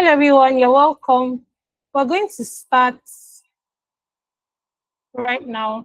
everyone, you're welcome. We're going to start right now.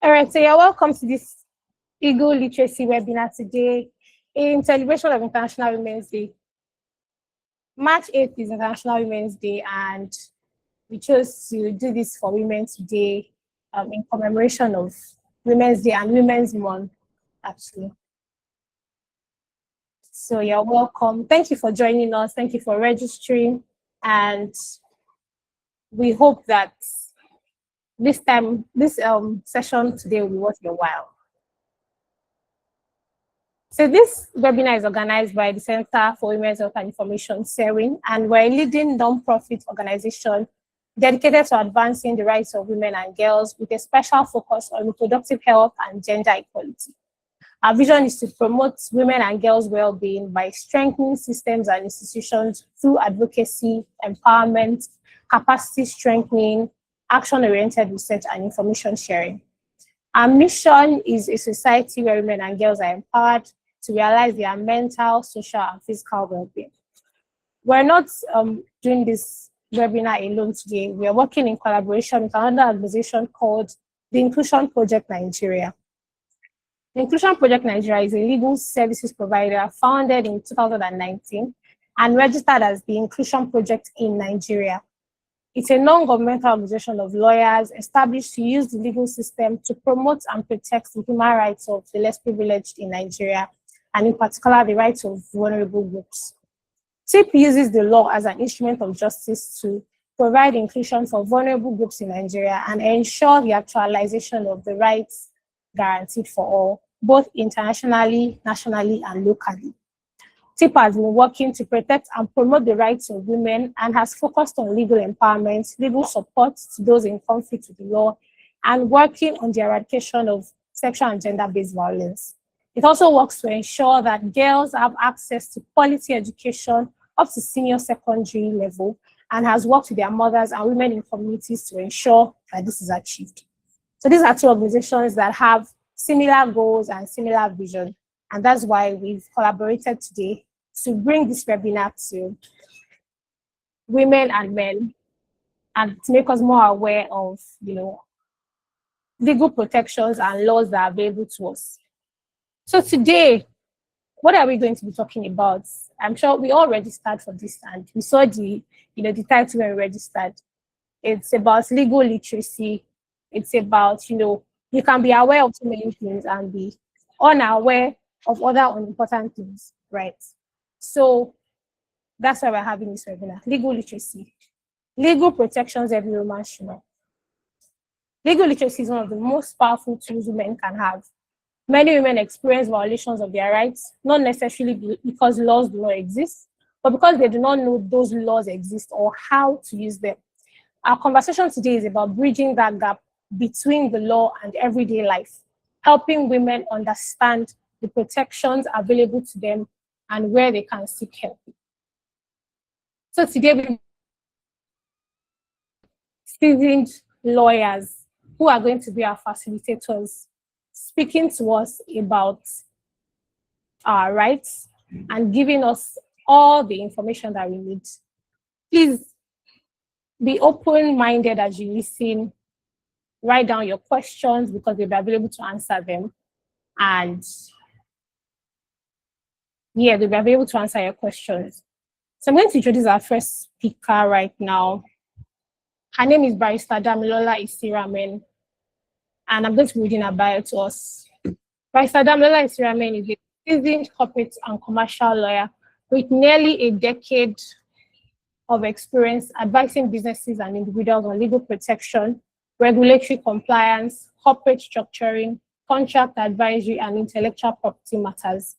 All right, so you're welcome to this Eagle Literacy webinar today in celebration of International Women's Day. March 8th is International Women's Day, and we chose to do this for women today in commemoration of Women's Day and Women's Month, actually. So you're welcome. Thank you for joining us. Thank you for registering. And we hope that this session today will be worth your while. So this webinar is organized by the Center for Women's Health and Information, CEWHIN, and we're a leading non-profit organization dedicated to advancing the rights of women and girls with a special focus on reproductive health and gender equality. Our vision is to promote women and girls' well-being by strengthening systems and institutions through advocacy, empowerment, capacity strengthening, action-oriented research, and information sharing. Our mission is a society where women and girls are empowered to realize their mental, social, and physical well-being. We're not doing this webinar alone today. We are working in collaboration with another organization called the Inclusion Project Nigeria. The Inclusion Project Nigeria is a legal services provider founded in 2019 and registered as the Inclusion Project in Nigeria. It's a non-governmental organization of lawyers established to use the legal system to promote and protect the human rights of the less privileged in Nigeria, and in particular, the rights of vulnerable groups. TIP uses the law as an instrument of justice to provide inclusion for vulnerable groups in Nigeria and ensure the actualization of the rights guaranteed for all, both internationally, nationally, and locally. TIP has been working to protect and promote the rights of women and has focused on legal empowerment, legal support to those in conflict with the law, and working on the eradication of sexual and gender-based violence. It also works to ensure that girls have access to quality education up to senior secondary level and has worked with their mothers and women in communities to ensure that this is achieved. So these are two organizations that have similar goals and similar vision, and that's why we've collaborated today to bring this webinar to women and men and to make us more aware of, legal protections and laws that are available to us. So today, what are we going to be talking about? I'm sure we all registered for this, and we saw the title when we registered. It's about legal literacy. It's about, you can be aware of so many things and be unaware of other unimportant things, right? So that's why we're having this webinar, legal literacy. Legal protections every woman should know. Legal literacy is one of the most powerful tools women can have. Many women experience violations of their rights, not necessarily because laws do not exist, but because they do not know those laws exist or how to use them. Our conversation today is about bridging that gap between the law and everyday life, helping women understand the protections available to them and where they can seek help. So today we seasoned lawyers who are going to be our facilitators, speaking to us about our rights and giving us all the information that we need. Please Be open-minded as you listen. Write down your questions because they'll be available to answer them. And yeah, they'll be available to answer your questions. So I'm going to introduce our first speaker right now. Her name is Barrister Damilola Isiramen, and I'm going to be reading her bio to us. Barrister Damilola Isiramen is a seasoned corporate and commercial lawyer with nearly a decade of experience advising businesses and individuals on legal protection, regulatory compliance, corporate structuring, contract advisory, and intellectual property matters.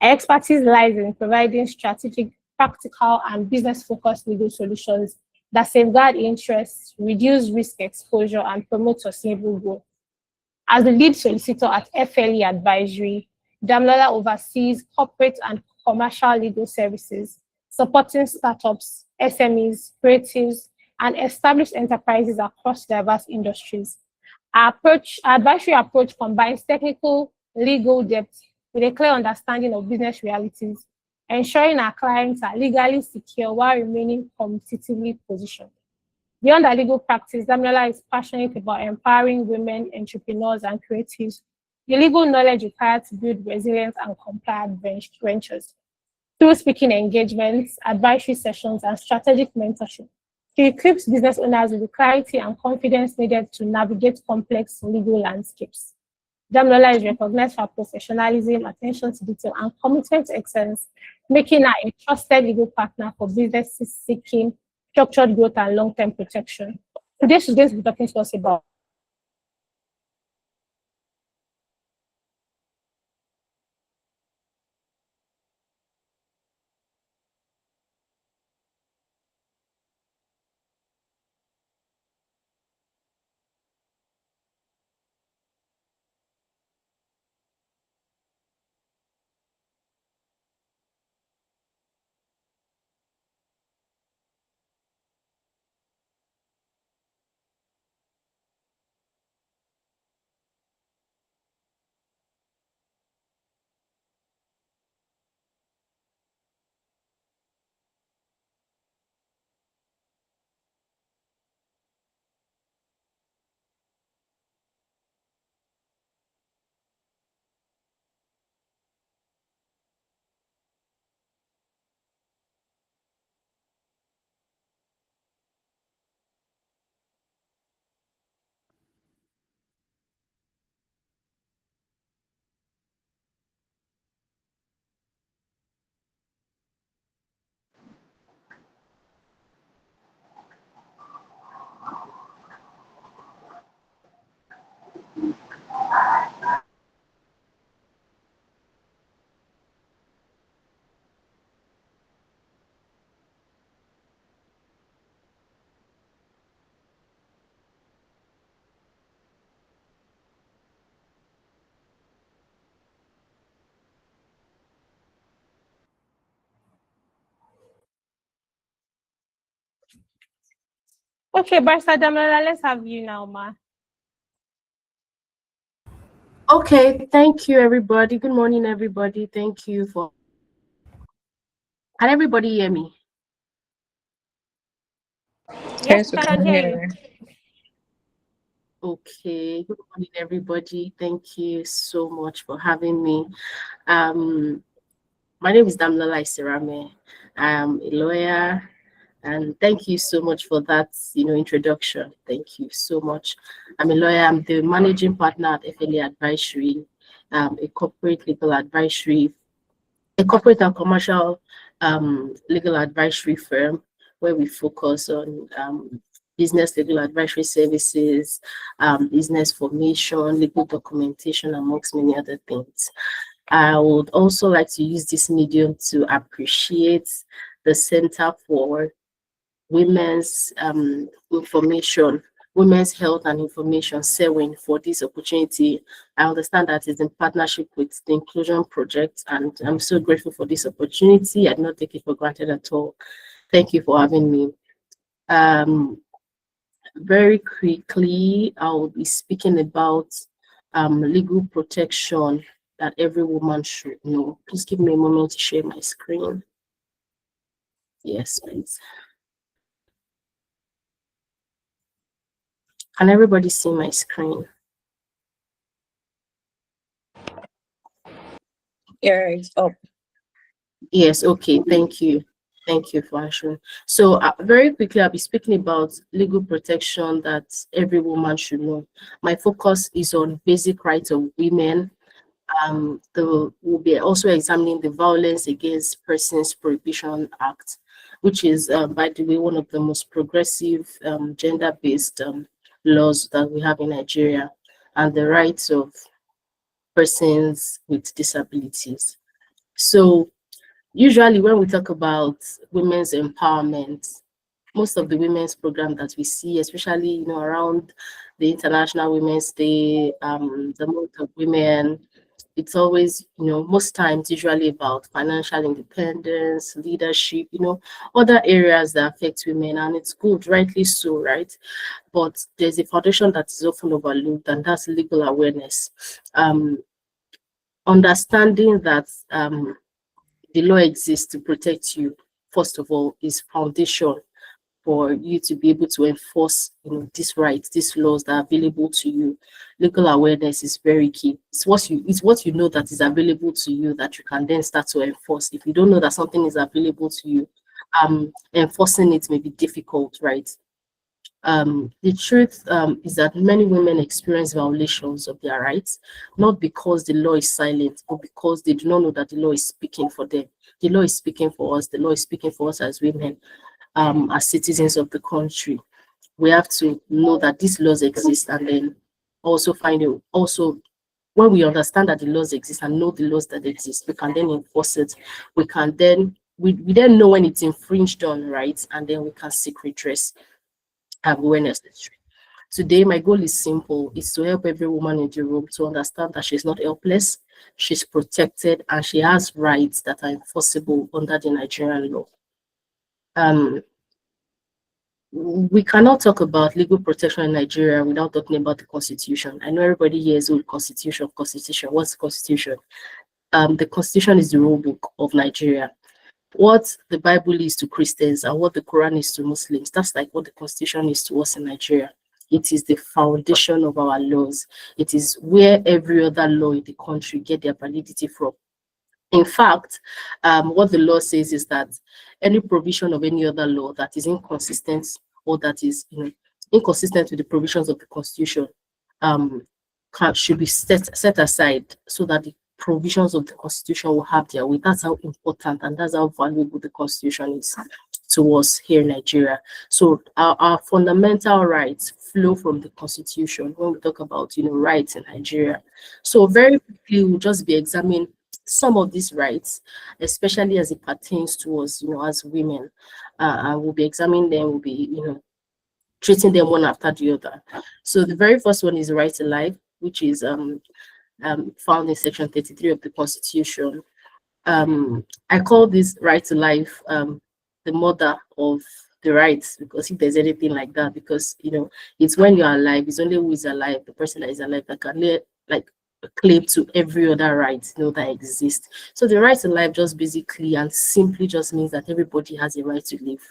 Her expertise lies in providing strategic, practical, and business-focused legal solutions that safeguard interests, reduce risk exposure, and promote sustainable growth. As the lead solicitor at FLE Advisory, Damilola oversees corporate and commercial legal services, supporting startups, SMEs, creatives, and established enterprises across diverse industries. Our advisory approach combines technical legal depth with a clear understanding of business realities, ensuring our clients are legally secure while remaining competitively positioned. Beyond our legal practice, Damilola is passionate about empowering women, entrepreneurs, and creatives, the legal knowledge required to build resilient and compliant ventures. Through speaking engagements, advisory sessions, and strategic mentorship, she equips business owners with the clarity and confidence needed to navigate complex legal landscapes. Damilola is recognized for her professionalism, attention to detail, and commitment to excellence, making her a trusted legal partner for businesses seeking structured growth and long-term protection. Today, she's going to be talking to us about Okay, Barrister Damilola, let's have you now, ma. Okay, thank you, everybody. Good morning, everybody. Thank you for. Can everybody hear me? Yes, we can hear you. Okay, good morning, everybody. Thank you so much for having me. My name is Damilola Isiramen. I'm a lawyer, and thank you so much for that, introduction. Thank you so much. I'm a lawyer. I'm the managing partner at FLE Advisory, a corporate legal advisory, a corporate and commercial legal advisory firm where we focus on business legal advisory services, business formation, legal documentation, amongst many other things. I would also like to use this medium to appreciate the Center for Women's Information, Women's Health and Information, CEWHIN, for this opportunity. I understand that it's in partnership with the Inclusion Project, and I'm so grateful for this opportunity. I do not take it for granted at all. Thank you for having me. Very quickly, I will be speaking about legal protection that every woman should know. Please give me a moment to share my screen. Yes, please. Can everybody see my screen? Yeah, it's up. Yes, okay, thank you. Thank you for answering. So very quickly, I'll be speaking about legal protection that every woman should know. My focus is on basic rights of women. We'll be also examining the Violence Against Persons Prohibition Act, which is, by the way, one of the most progressive gender-based laws that we have in Nigeria, and the rights of persons with disabilities. So usually when we talk about women's empowerment, most of the women's program that we see, especially around the International Women's Day, the month of women, it's always most times usually about financial independence, leadership, other areas that affect women, and it's good, rightly so, right? But there's a foundation that is often overlooked, and that's legal awareness. Understanding that the law exists to protect you, first of all, is foundation for you to be able to enforce these rights, these laws that are available to you. Legal awareness is very key. It's what you know that is available to you that you can then start to enforce. If you don't know that something is available to you, enforcing it may be difficult, right? The truth is that many women experience violations of their rights, not because the law is silent, but because they do not know that the law is speaking for them. The law is speaking for us. The law is speaking for us as women, as citizens of the country. We have to know that these laws exist, and then also when we understand that the laws exist and know the laws that exist, we can then enforce it. We then know when it's infringed on, right? And then we can seek redress when necessary. Today, my goal is simple: is to help every woman in the room to understand that she's not helpless, she's protected, and she has rights that are enforceable under the Nigerian law. We cannot talk about legal protection in Nigeria without talking about the Constitution. I know everybody here is old Constitution. What's the Constitution? The Constitution is the rule book of Nigeria. What the Bible is to Christians and what the Quran is to Muslims, that's like what the Constitution is to us in Nigeria. It is the foundation of our laws. It is where every other law in the country get their validity from. In fact, what the law says is that any provision of any other law that is inconsistent or that is inconsistent with the provisions of the Constitution should be set aside so that the provisions of the Constitution will have their way. That's how important and that's how valuable the Constitution is to us here in Nigeria. So our fundamental rights flow from the Constitution when we talk about rights in Nigeria. So very quickly, we'll just be examining some of these rights, especially as it pertains to us, as women. And we'll be examining them, we'll be, treating them one after the other. So the very first one is the right to life, which is found in Section 33 of the Constitution. I call this right to life the mother of the rights, because if there's anything like that, because it's when you're alive, it's only who is alive, the person that is alive, that can claim to every other right that exists. So the right to life just basically and simply just means that everybody has a right to live.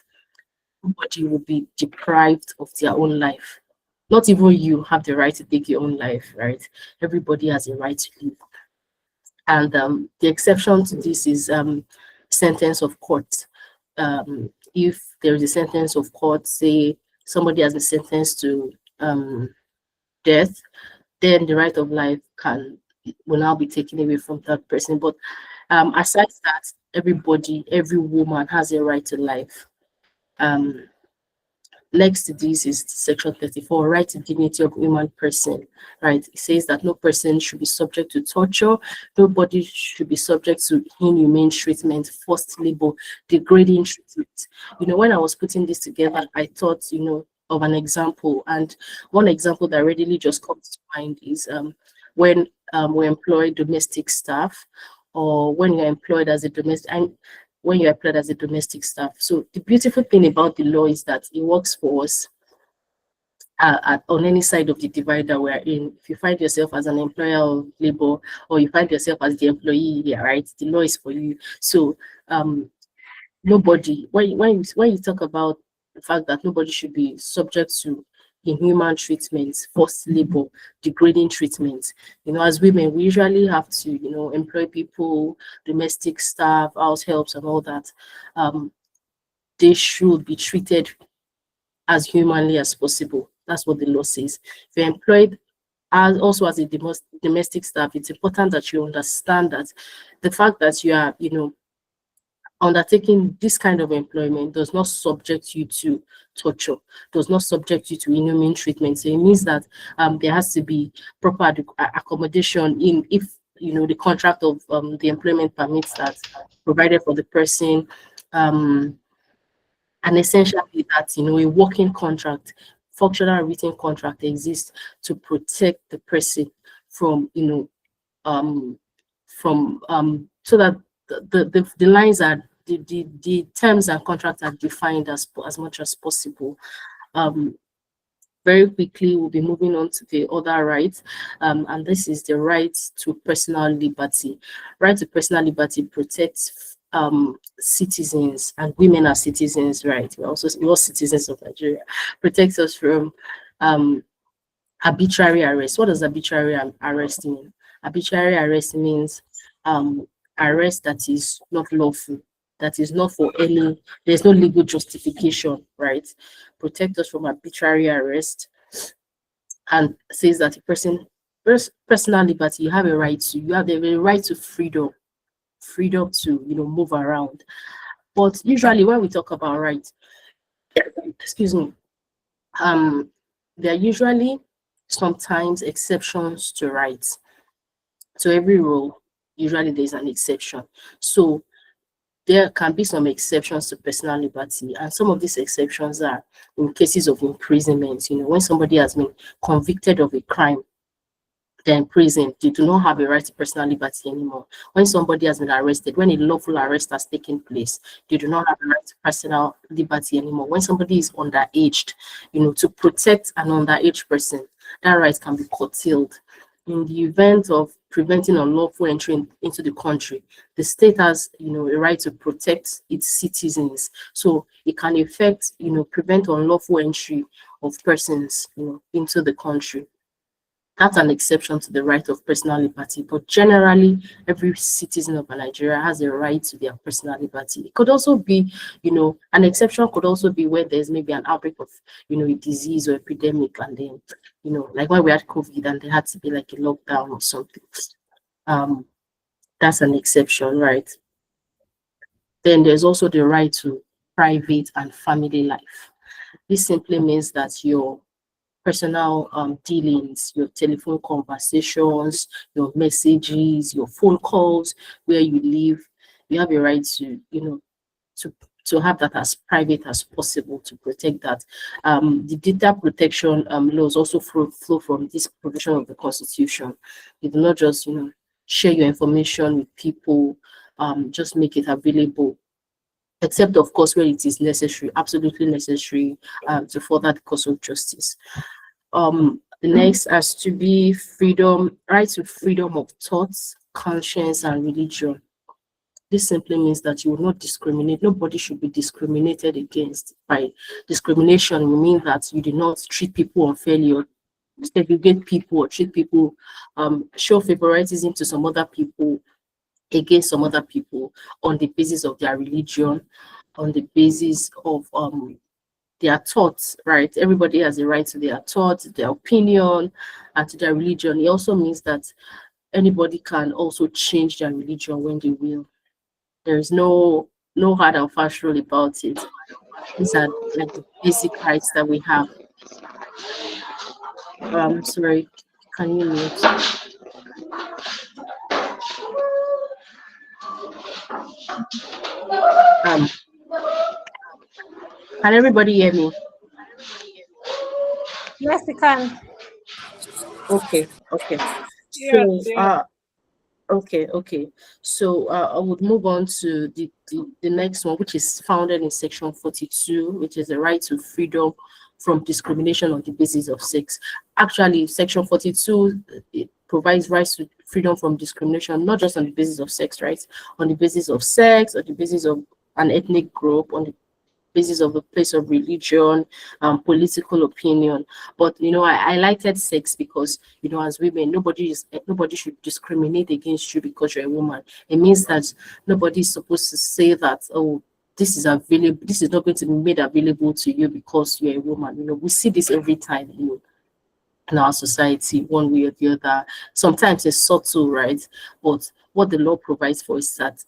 Nobody will be deprived of their own life. Not even you have the right to take your own life, right? Everybody has a right to live. And the exception to this is sentence of court. If there is a sentence of court, say somebody has been sentenced to death, then the right of life will now be taken away from that person. But aside that, every woman has a right to life. Next to this is Section 34, right to dignity of human person, right? It says that no person should be subject to torture, nobody should be subject to inhumane treatment, forced labor, degrading treatment. When I was putting this together, I thought, of an example, and one example that readily just comes to mind is when we employ domestic staff, or when you're employed as a domestic staff. So the beautiful thing about the law is that it works for us on any side of the divide that we're in. If you find yourself as an employer of labor, or you find yourself as the employee here, right, the law is for you. So nobody, when you talk about the fact that nobody should be subject to inhuman treatments, forced labor, degrading treatments. As women, we usually have to, employ people, domestic staff, house helps, and all that. They should be treated as humanly as possible. That's what the law says. If you're employed as a domestic staff, it's important that you understand that the fact that you are, undertaking this kind of employment does not subject you to torture, does not subject you to inhumane treatment. So it means that there has to be proper accommodation in, if the contract of the employment permits that, provided for the person, and essentially that a working contract, functional written contract exists to protect the person from so that the lines are the terms and contracts are defined as much as possible. Very quickly, we'll be moving on to the other rights, and this is the right to personal liberty. Right to personal liberty protects citizens, and women are citizens, right? We're all citizens of Nigeria. Protects us from arbitrary arrest. What does arbitrary arrest mean? Arbitrary arrest means arrest that is not lawful, that is not for any, there's no legal justification, right? Protect us from arbitrary arrest, and says that a person, personal liberty, you have a right to, you have the right to freedom to move around. But usually when we talk about rights, excuse me, there are usually sometimes exceptions to rights. To every rule, usually there's an exception. So there can be some exceptions to personal liberty, and some of these exceptions are in cases of imprisonment. When somebody has been convicted of a crime, they're in prison, they do not have a right to personal liberty anymore. When somebody has been arrested, when a lawful arrest has taken place, they do not have a right to personal liberty anymore. When somebody is underaged, to protect an underage person, that right can be curtailed. In the event of preventing unlawful entry into the country, the state has, a right to protect its citizens. So it can affect, prevent unlawful entry of persons, into the country. That's an exception to the right of personal liberty, but generally, every citizen of Nigeria has a right to their personal liberty. It could also be, an exception could also be where there's maybe an outbreak of, a disease or epidemic, and then, like when we had COVID and there had to be like a lockdown or something. That's an exception, right? Then there's also the right to private and family life. This simply means that your personal dealings, your telephone conversations, your messages, your phone calls, where you live, you have a right to, to have that as private as possible, to protect that. The data protection laws also flow from this provision of the Constitution. You do not just, share your information with people, just make it available, except of course where it is necessary, absolutely necessary, to further the cause of justice. The next has to be right to freedom of thoughts, conscience, and religion. This simply means that you will not discriminate. Nobody should be discriminated against. By discrimination, we mean that you do not treat people unfairly, or segregate people, or treat people, show favoritism to some other people against some other people on the basis of their religion, on the basis of their thoughts, right? Everybody has a right to their thoughts, their opinion, and to their religion. It also means that anybody can also change their religion when they will. There is no hard and fast rule about it. These are like the basic rights that we have. Sorry, can you mute? Can everybody hear me? Yes, we can. Okay. Yes, So okay. So I would move on to the next one, which is founded in section 42, which is the right to freedom from discrimination on the basis of sex. Actually, section 42, it provides rights to freedom from discrimination, not just on the basis of sex, right? On the basis of sex, on the basis of an ethnic group, on the basis of the place of religion, political opinion. But I highlighted sex because as women, nobody should discriminate against you because you're a woman. It means that nobody is supposed to say that, oh, this is available, this is not going to be made available to you because you're a woman. We see this every time, in our society, one way or the other. Sometimes it's subtle, right? But what the law provides for is that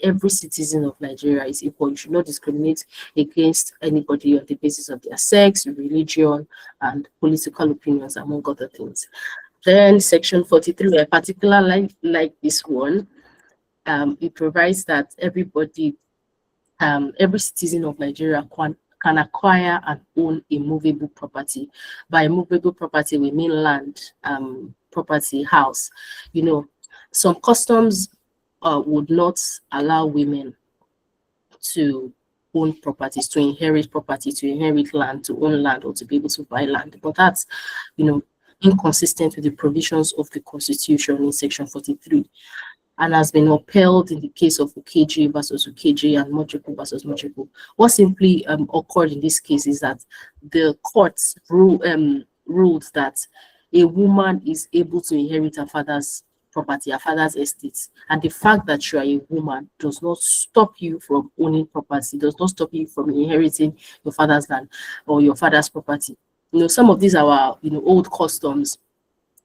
every citizen of Nigeria is equal. You should not discriminate against anybody on the basis of their sex, religion, and political opinions, among other things. Then Section 43, a particular like this one, it provides that everybody, every citizen of Nigeria can acquire and own a movable property. By movable property, we mean land, property, house. Some customs would not allow women to own properties, to inherit property, to inherit land, to own land, or to be able to buy land. But that's, inconsistent with the provisions of the Constitution in Section 43, and has been upheld in the case of Ukeji versus Ukeji and Mojiku versus Mojiku. What simply occurred in this case is that the courts ruled that a woman is able to inherit her father's property, her father's estates, and the fact that you are a woman does not stop you from owning property, does not stop you from inheriting your father's land or your father's property. Some of these are our old customs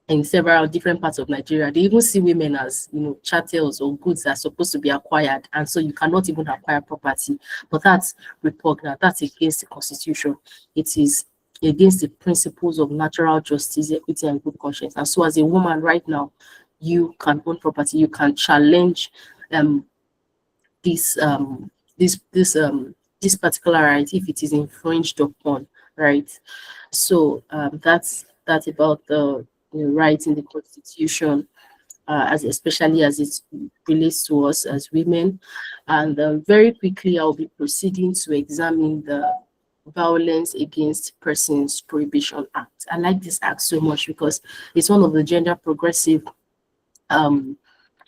in several different parts of Nigeria. They even see women as chattels or goods that are supposed to be acquired, and so you cannot even acquire property. But that's repugnant. That's against the Constitution. It is against the principles of natural justice, equity, and good conscience. And so, as a woman right now, you can own property. You can challenge this particular right if it is infringed upon. Right. So that's about the rights in the Constitution, especially as it relates to us as women. And very quickly, I'll be proceeding to examine the Violence Against Persons Prohibition Act. I like this act so much because it's one of the gender progressive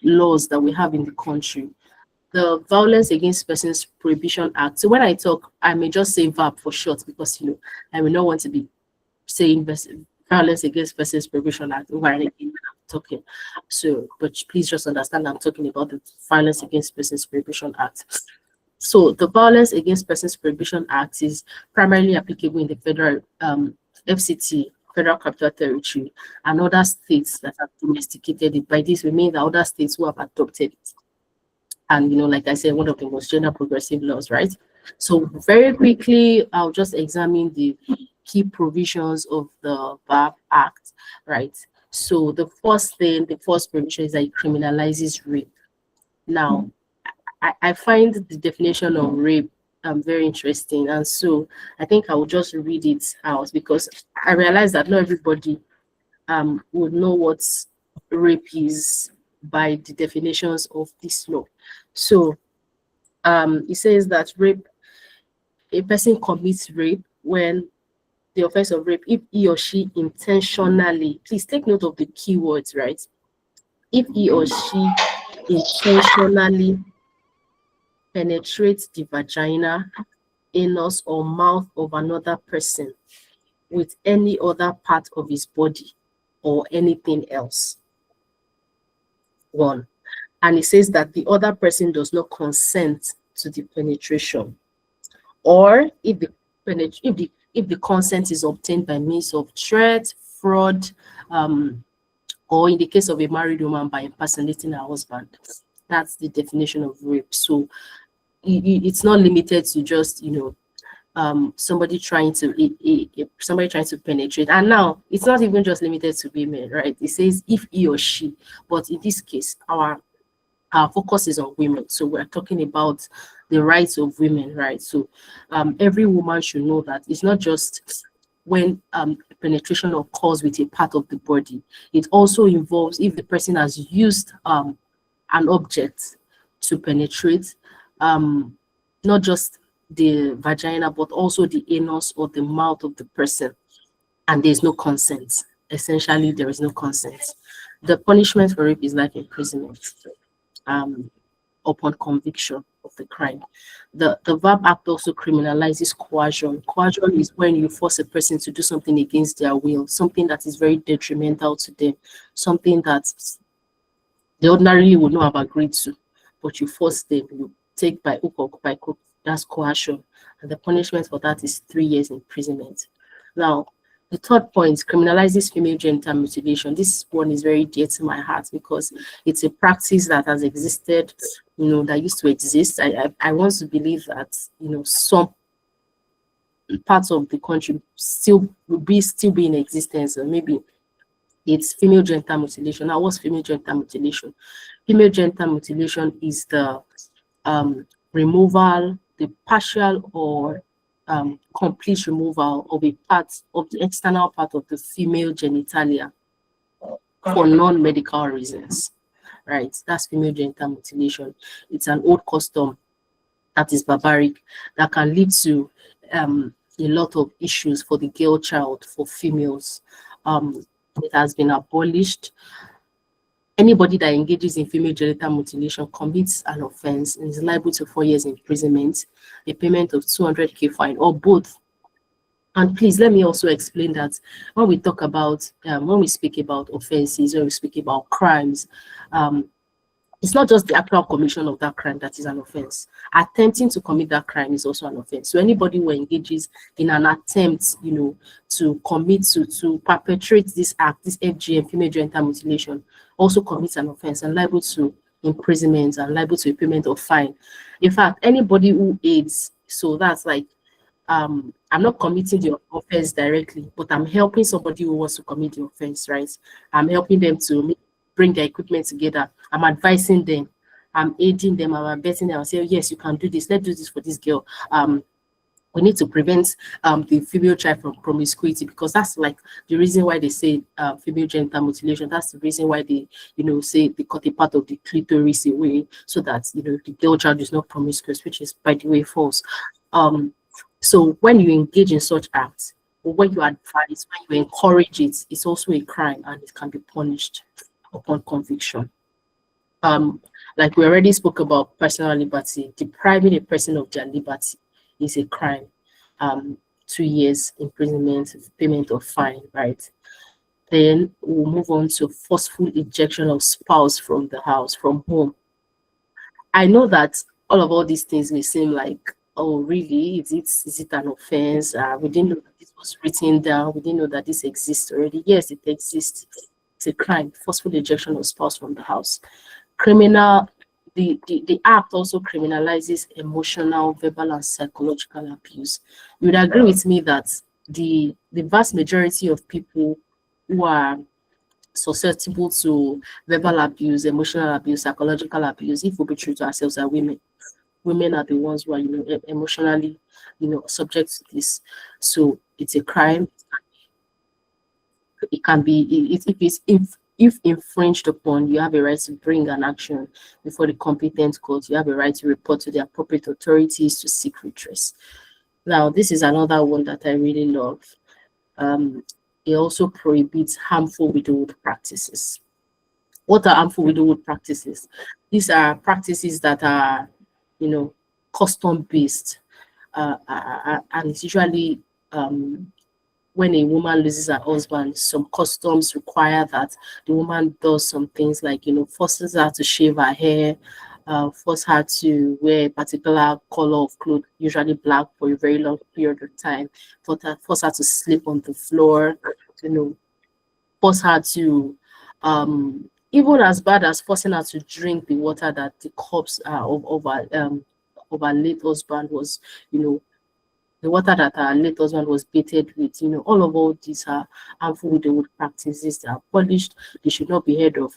laws that we have in the country. The Violence Against Persons Prohibition Act. So when I talk, I may just say VAP for short because I may not want to be saying Violence Against Persons Prohibition Act over and again when I'm talking. So, but please just understand I'm talking about the Violence Against Persons Prohibition Act. So the Violence Against Persons Prohibition Act is primarily applicable in the federal FCT, Federal Capital Territory, and other states that have domesticated it. By this, we mean the other states who have adopted it. And, like I said, one of the most gender progressive laws, right? So very quickly, I'll just examine the key provisions of the VAP Act, right? So the first provision is that it criminalizes rape. Now, I find the definition of rape very interesting, and so I think I will just read it out because I realize that not everybody would know what rape is by the definitions of this law. So it says that a person commits rape when the offense of rape, if he or she intentionally, please take note of the keywords, right? If he or she intentionally penetrates the vagina, anus, or mouth of another person with any other part of his body or anything else. One. And it says that the other person does not consent to the penetration, or if the consent is obtained by means of threat, fraud, or in the case of a married woman by impersonating her husband. That's the definition of rape. So it's not limited to just somebody trying to penetrate. And now it's not even just limited to women, right? It says if he or she, but in this case, our focus is on women. So we're talking about the rights of women, right? So every woman should know that it's not just when penetration occurs with a part of the body. It also involves if the person has used an object to penetrate, not just the vagina, but also the anus or the mouth of the person, and there's no consent. Essentially, there is no consent. The punishment for rape is life imprisonment upon conviction. of the crime. The VAB Act also criminalizes coercion. Coercion is when you force a person to do something against their will, something that is very detrimental to them, something that they ordinarily would not have agreed to, but you force them, you take by hook or by crook. That's coercion. And the punishment for that is 3 years imprisonment. Now, the third point criminalizes female genital mutilation. This one is very dear to my heart because it's a practice that has existed, that used to exist. I want to believe that, some parts of the country still be in existence, or maybe it's female genital mutilation. Now, what's female genital mutilation? Female genital mutilation is the removal, the partial or complete removal of a part of the external part of the female genitalia for non-medical reasons, right? That's female genital mutilation. It's an old custom that is barbaric, that can lead to a lot of issues for the girl child, for females. It has been abolished. Anybody that engages in female genital mutilation commits an offense and is liable to 4 years imprisonment, a payment of 200K fine, or both. And please let me also explain that when we talk about, when we speak about offenses, when we speak about crimes, it's not just the actual commission of that crime that is an offense. Attempting to commit that crime is also an offense. So anybody who engages in an attempt, to commit to perpetrate this act, this FGM, female genital mutilation, also commits an offense and liable to imprisonment and liable to a payment of fine. In fact, anybody who aids, so that's like, I'm not committing the offense directly, but I'm helping somebody who wants to commit the offense, right? I'm helping them to bring their equipment together. I'm advising them. I'm aiding them. I'm abetting them. I say, yes, you can do this. Let's do this for this girl. We need to prevent the female child from promiscuity, because that's like the reason why they say female genital mutilation. That's the reason why they, say they cut a part of the clitoris away so that, the girl child is not promiscuous, which is, by the way, false. So when you engage in such acts, or when you advise, when you encourage it, it's also a crime and it can be punished upon conviction. Like we already spoke about personal liberty, depriving a person of their liberty is a crime. 2 years imprisonment, payment of fine, right? Then we'll move on to forceful ejection of spouse from the house, from home. I know that all these things may seem like, oh, really? Is it an offense? We didn't know that this was written down. We didn't know that this exists already. Yes, it exists. It's a crime, forceful ejection of spouse from the house. The act also criminalizes emotional, verbal, and psychological abuse. You would agree with me that the vast majority of people who are susceptible to verbal abuse, emotional abuse, psychological abuse, if we be true to ourselves, are women. Women are the ones who are, emotionally, subject to this. So it's a crime. It can be, if infringed upon, you have a right to bring an action before the competent court. You have a right to report to the appropriate authorities to seek redress. Now, this is another one that I really love. It also prohibits harmful widowhood practices. What are harmful widowhood practices? These are practices that are, custom-based, and it's usually when a woman loses her husband, some customs require that the woman does some things like, forces her to shave her hair, force her to wear a particular color of clothes, usually black, for a very long period of time, force her to sleep on the floor, force her to, even as bad as forcing her to drink the water that the corpse of her late husband was, the water that our late husband was baited with, all these are harmful widowhood practices. They are abolished. They should not be heard of.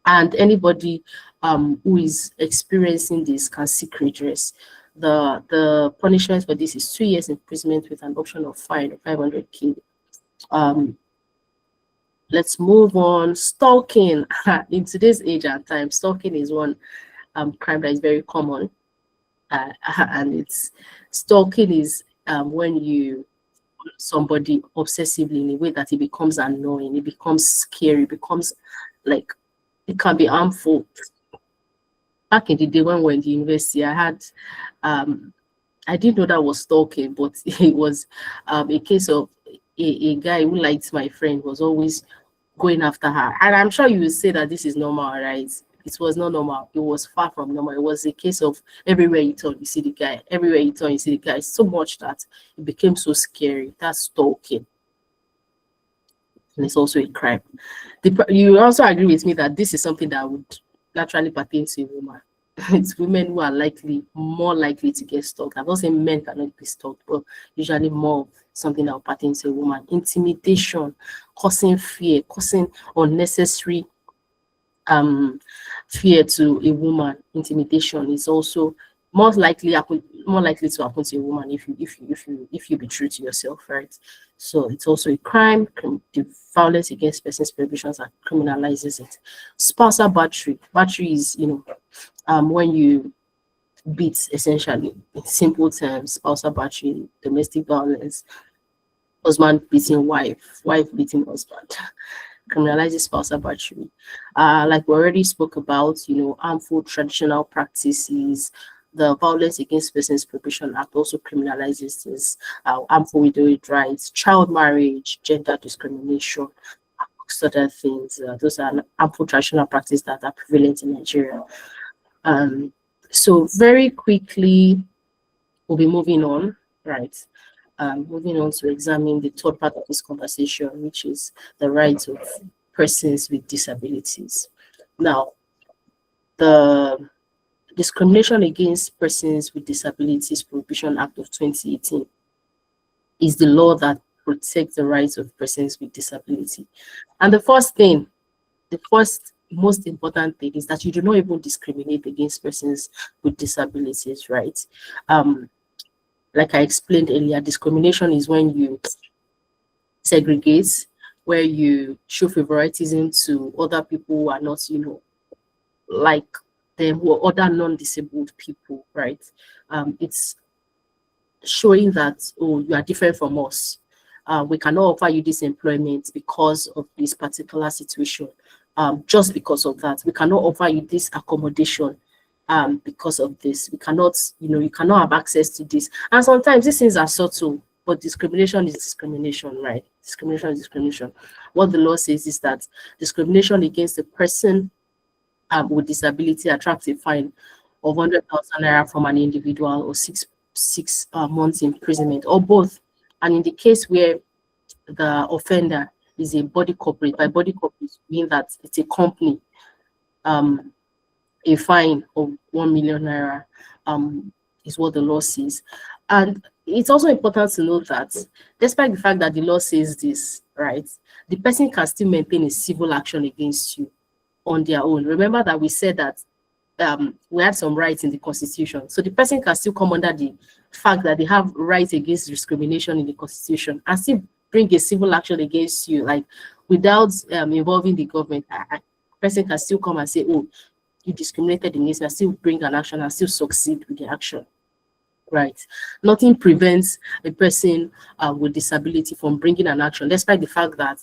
And anybody who is experiencing this can seek redress. The punishment for this is 2 years imprisonment with an option of fine of 500K. Let's move on. Stalking. In today's age and time, stalking is one crime that is very common. And stalking is when you somebody obsessively in a way that it becomes annoying, it becomes scary, it becomes like, it can be harmful. back in the day when we were in the university, I didn't know that was stalking, but it was a case of a guy who liked my friend was always going after her. And I'm sure you will say that this is normal, right? It was not normal. It was far from normal. It was a case of everywhere you turn, you see the guy. Everywhere you turn, you see the guy. So much that it became so scary. That's stalking. And it's also a crime. You also agree with me that this is something that would naturally pertain to a woman. It's women who are more likely to get stalked. I'm not saying men cannot be stalked, but usually more something that will pertain to a woman. Intimidation, causing fear, causing unnecessary fear to a woman. Intimidation is also more likely to happen to a woman if you be true to yourself, right? So it's also a crime. The violence against persons prohibitions and criminalizes it. Spousal battery. Battery is, when you beat, essentially, in simple terms, spousal battery, domestic violence, husband beating wife, wife beating husband. Criminalizes spousal battery. Like we already spoke about, harmful traditional practices. The Violence Against Persons Prohibition Act also criminalizes this, harmful widowhood rights, child marriage, gender discrimination, amongst other things. Those are harmful traditional practices that are prevalent in Nigeria. So very quickly, we'll be moving on, right? Moving on to examine the third part of this conversation, which is the rights of persons with disabilities. Now, the Discrimination Against Persons with Disabilities Prohibition Act of 2018 is the law that protects the rights of persons with disability. And the first most important thing is that you do not even discriminate against persons with disabilities, right? Like I explained earlier, discrimination is when you segregate, where you show favoritism to other people who are not, like them, who are other non-disabled people, right? It's showing that, oh, you are different from us. We cannot offer you this employment because of this particular situation. Just because of that, we cannot offer you this accommodation because of this. We cannot, you cannot have access to this. And sometimes these things are subtle, but discrimination is discrimination, right? Discrimination is discrimination. What the law says is that discrimination against a person with disability attracts a fine of 100,000 naira from an individual or six months imprisonment, or both. And in the case where the offender is a body corporate, by body corporate mean that it's a company, a fine of 1 million naira is what the law says. And it's also important to note that despite the fact that the law says this, right, the person can still maintain a civil action against you on their own. Remember that we said that we had some rights in the Constitution. So the person can still come under the fact that they have rights against discrimination in the Constitution and still bring a civil action against you, like without involving the government. A person can still come and say, oh, you discriminated against me, and still bring an action and still succeed with the action. Right. Nothing prevents a person with disability from bringing an action, despite the fact that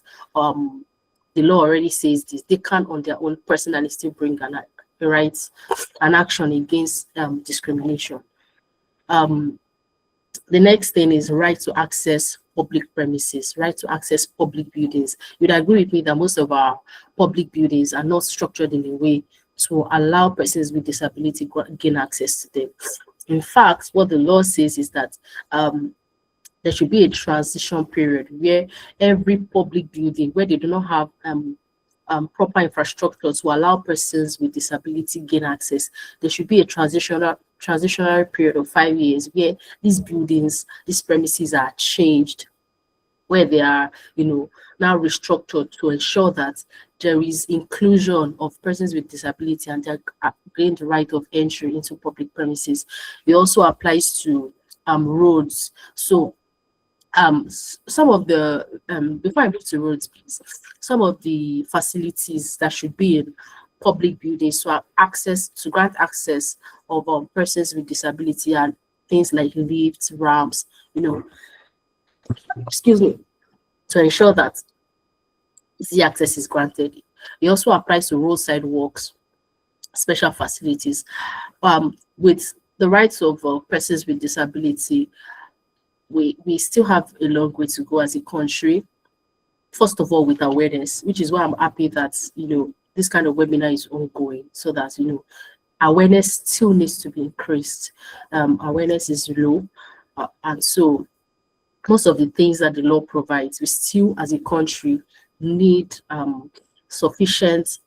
the law already says this. They can on their own personally still bring an action against discrimination. The next thing is right to access public premises, right to access public buildings. You'd agree with me that most of our public buildings are not structured in a way to allow persons with disability gain access to them. In fact, what the law says is that there should be a transition period where every public building where they do not have proper infrastructure to allow persons with disability gain access, there should be a transitional period of 5 years where these buildings, these premises are changed, where they are, now restructured to ensure that there is inclusion of persons with disability and they gain the right of entry into public premises. It also applies to roads. So some of the before I move to roads, please, some of the facilities that should be in public buildings to grant access of persons with disability and things like lifts, ramps, excuse me, to ensure that easy access is granted. It also applies to roadside walks, special facilities. With the rights of persons with disability, we still have a long way to go as a country. First of all, with awareness, which is why I'm happy that, you know, this kind of webinar is ongoing, so that, you know, awareness still needs to be increased. Awareness is low, and so most of the things that the law provides, we still as a country need sufficient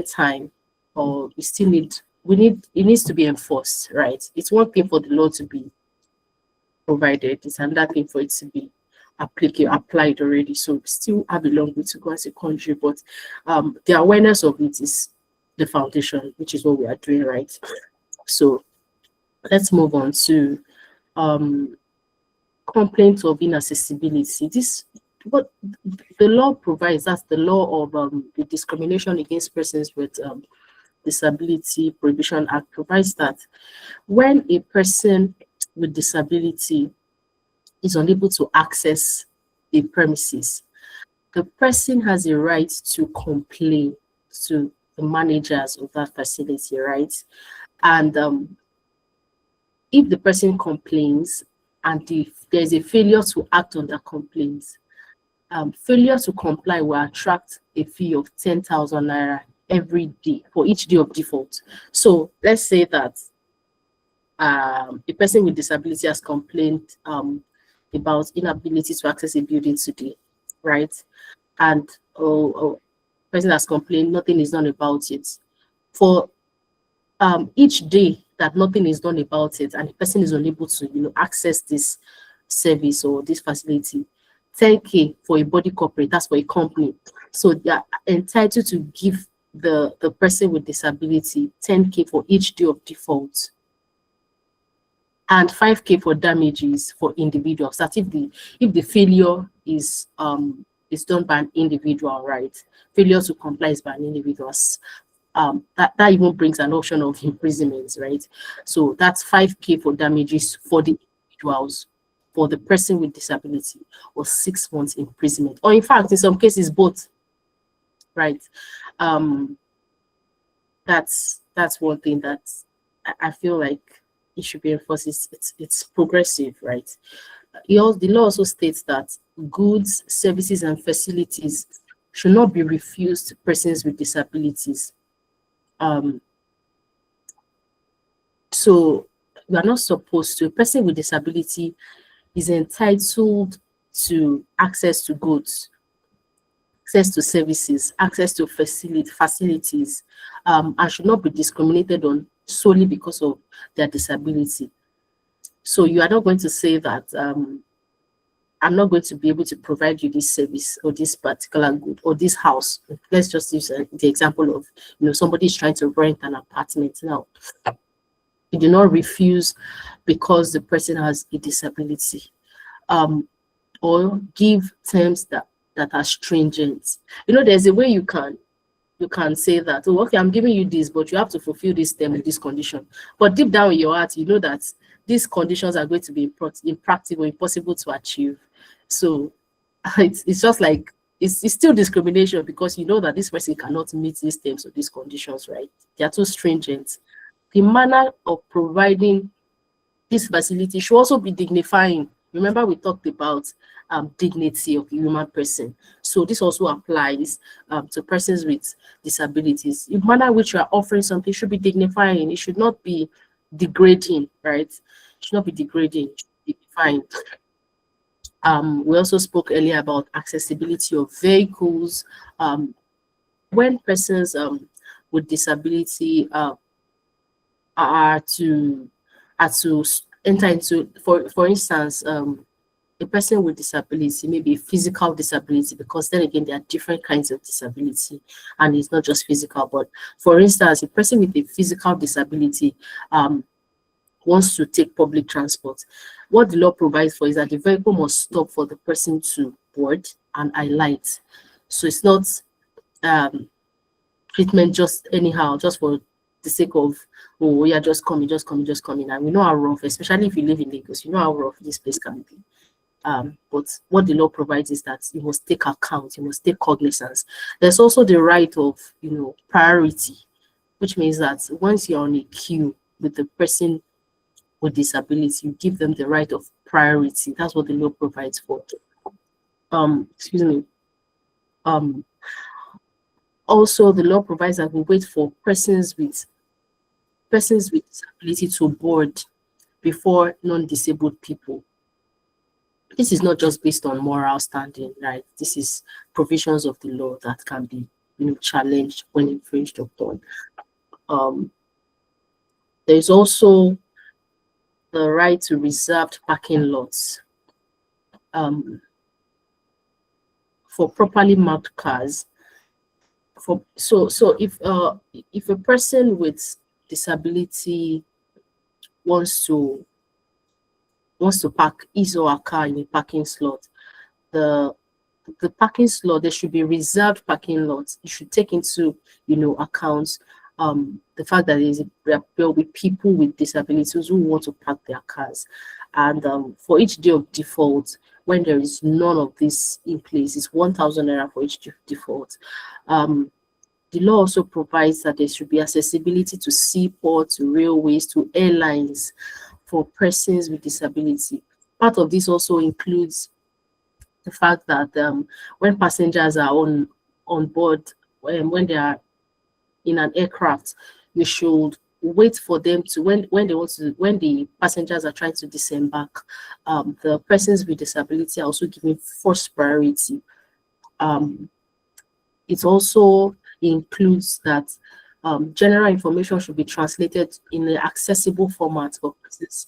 time, or we still need, it needs to be enforced, right? It's one thing for the law to be provided, it's another thing for it to be applied already. So we still have a long way to go as a country, but the awareness of it is the foundation, which is what we are doing, right? So let's move on to complaints of inaccessibility. This, what the law provides, that's the law of the Discrimination Against Persons with Disability Prohibition Act, provides that when a person with disability is unable to access a premises, the person has a right to complain to the managers of that facility, right? And if the person complains and if there's a failure to act on that complaint, failure to comply will attract a fee of 10,000 naira every day for each day of default. So let's say that a person with disability has complained about inability to access a building today, right? And person has complained, nothing is done about it. For each day that nothing is done about it and the person is unable to, you know, access this service or this facility, 10K for a body corporate, that's for a company. So they are entitled to give the person with disability 10K for each day of default, and 5K for damages for individuals. That if the failure is done by an individual, right? Failure to comply is by an individual. That even brings an option of imprisonment, right? So that's 5K for damages for the individuals, for the person with disability, or 6 months imprisonment, or in fact, in some cases, both, right? That's one thing that I feel like it should be enforced. It's progressive, right? The law also states that goods, services, and facilities should not be refused to persons with disabilities. So you are not supposed to. A person with disability is entitled to access to goods, access to services, access to facilities, and should not be discriminated on solely because of their disability. So you are not going to say that I'm not going to be able to provide you this service or this particular good or this house. Let's just use the example of, you know, somebody is trying to rent an apartment. Now, you do not refuse because the person has a disability, or give terms that are stringent. You know, there's a way you can say that, oh, okay, I'm giving you this, but you have to fulfill this term with this condition. But deep down in your heart, you know that these conditions are going to be impractical, impossible to achieve. So it's just like, it's still discrimination because you know that this person cannot meet these terms or these conditions, right? They are too stringent. The manner of providing this facility should also be dignifying. Remember, we talked about dignity of the human person. So this also applies to persons with disabilities. The manner in which you are offering something should be dignifying. It should not be degrading, right? It should not be degrading, it should be dignifying. We also spoke earlier about accessibility of vehicles. When persons with disability are to enter into, for instance, a person with disability, maybe physical disability, because then again, there are different kinds of disability and it's not just physical. But for instance, a person with a physical disability wants to take public transport. What the law provides for is that the vehicle must stop for the person to board and alight. So it's not treatment just anyhow, just for the sake of, oh yeah, just coming. And we know how rough, especially if you live in Lagos, you know how rough this place can be. But what the law provides is that you must take account, you must take cognizance. There's also the right of, you know, priority. which means that once you're on a queue with the person with disability, you give them the right of priority. That's what the law provides for. Excuse me. Also, the law provides that we wait for persons with disability to board before non-disabled people. This is not just based on moral standing, right? This is provisions of the law that can be, challenged when infringed upon. There's also the right to reserved parking lots for properly marked cars. So if a person with disability wants to park his or her car in a parking slot, the parking slot, there should be reserved parking lots. You should take into account the fact that there will be people with disabilities who want to park their cars, and for each day of default, when there is none of this in place, it's 1,000 naira for each day of default. The law also provides that there should be accessibility to seaports, to railways, to airlines for persons with disability. Part of this also includes the fact that when passengers are on board, when they are in an aircraft, you should wait for them to when the passengers are trying to disembark. The persons with disability are also given first priority. It also includes that general information should be translated in an accessible format for persons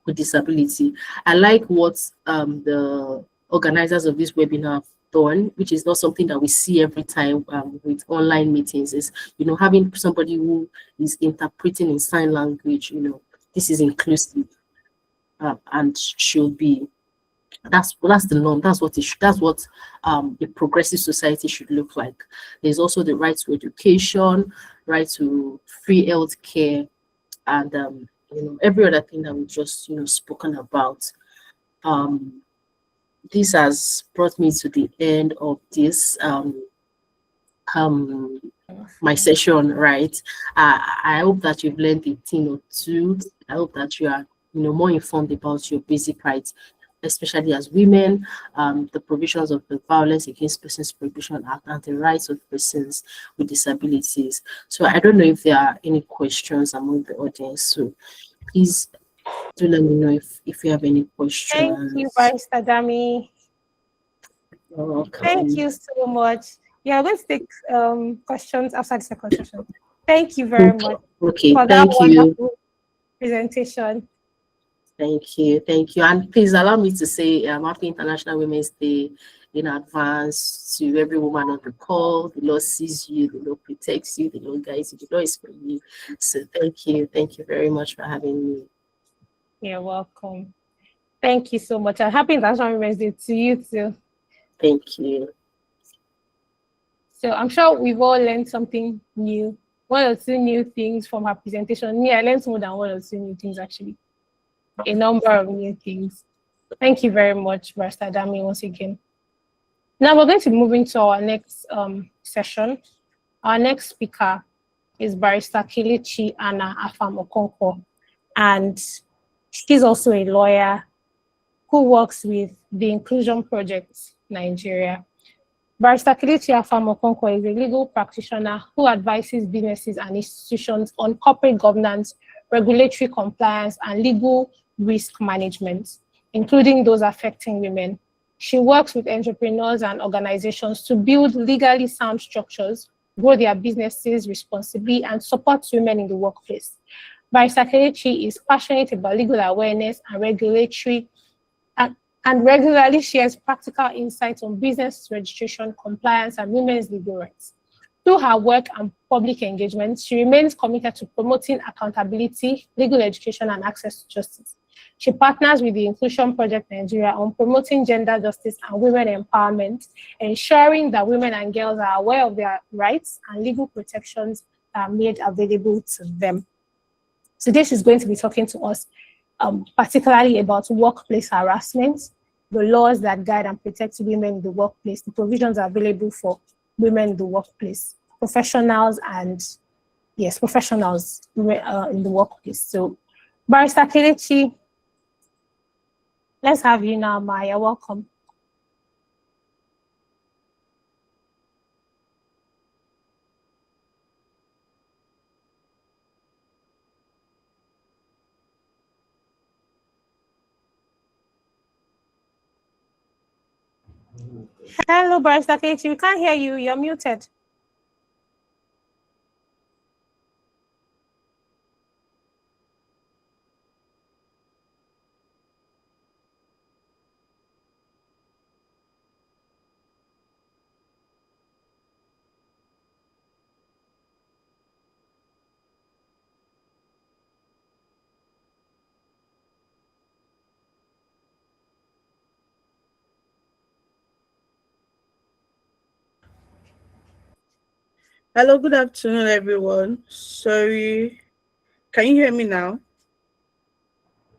with disability. I like what the organizers of this webinar have done, which is not something that we see every time with online meetings, is having somebody who is interpreting in sign language. This is inclusive and should be. That's the norm. That's what a progressive society should look like. There's also the right to education, right to free health care, and every other thing that we just spoken about. This has brought me to the end of this my session, right? I hope that you've learned a thing or two. I hope that you are more informed about your basic rights, especially as women, the provisions of the Violence Against Persons Prohibition Act, and the rights of persons with disabilities. So I don't know if there are any questions among the audience. So please do let me know if you have any questions. Thank you, Barrister Dami. You're welcome. Thank you so much. Yeah, let's take questions after the second session. Thank you very much for that wonderful presentation. Thank you. And please allow me to say happy International Women's Day in advance to every woman on the call. The Lord sees you, the Lord protects you, the Lord guides you, the Lord is for you. So thank you very much for having me. You're welcome. Thank you so much, and happy International Women's Day to you too. Thank you. So I'm sure we've all learned something new, one or two new things from her presentation. Yeah, I learned more than one or two new things actually. A number of new things. Thank you very much, Barrister Dami, once again. Now we're going to move into our next session. Our next speaker is Barrister Kelechi Anna Afam-Okonkwo, and she's also a lawyer who works with the Inclusion Project Nigeria. Barrister Kelechi Afam-Okonkwo is a legal practitioner who advises businesses and institutions on corporate governance, regulatory compliance, and legal risk management, including those affecting women. She works with entrepreneurs and organizations to build legally sound structures, grow their businesses responsibly, and support women in the workplace. Barrister Kelechi is passionate about legal awareness and regulatory, and regularly shares practical insights on business registration, compliance, and women's legal rights. Through her work and public engagement, she remains committed to promoting accountability, legal education, and access to justice. She partners with the Inclusion Project Nigeria on promoting gender justice and women empowerment, ensuring that women and girls are aware of their rights and legal protections that are made available to them. Today, she's going to be talking to us particularly about workplace harassment, the laws that guide and protect women in the workplace, the provisions available for women in the workplace, professionals and yes, professionals in the workplace. So, Barrister Kelechi, let's have you now, Maya. Welcome. Hello, Barrister Kelechi. We can't hear you. You're muted. Hello, good afternoon, everyone. Sorry, can you hear me now?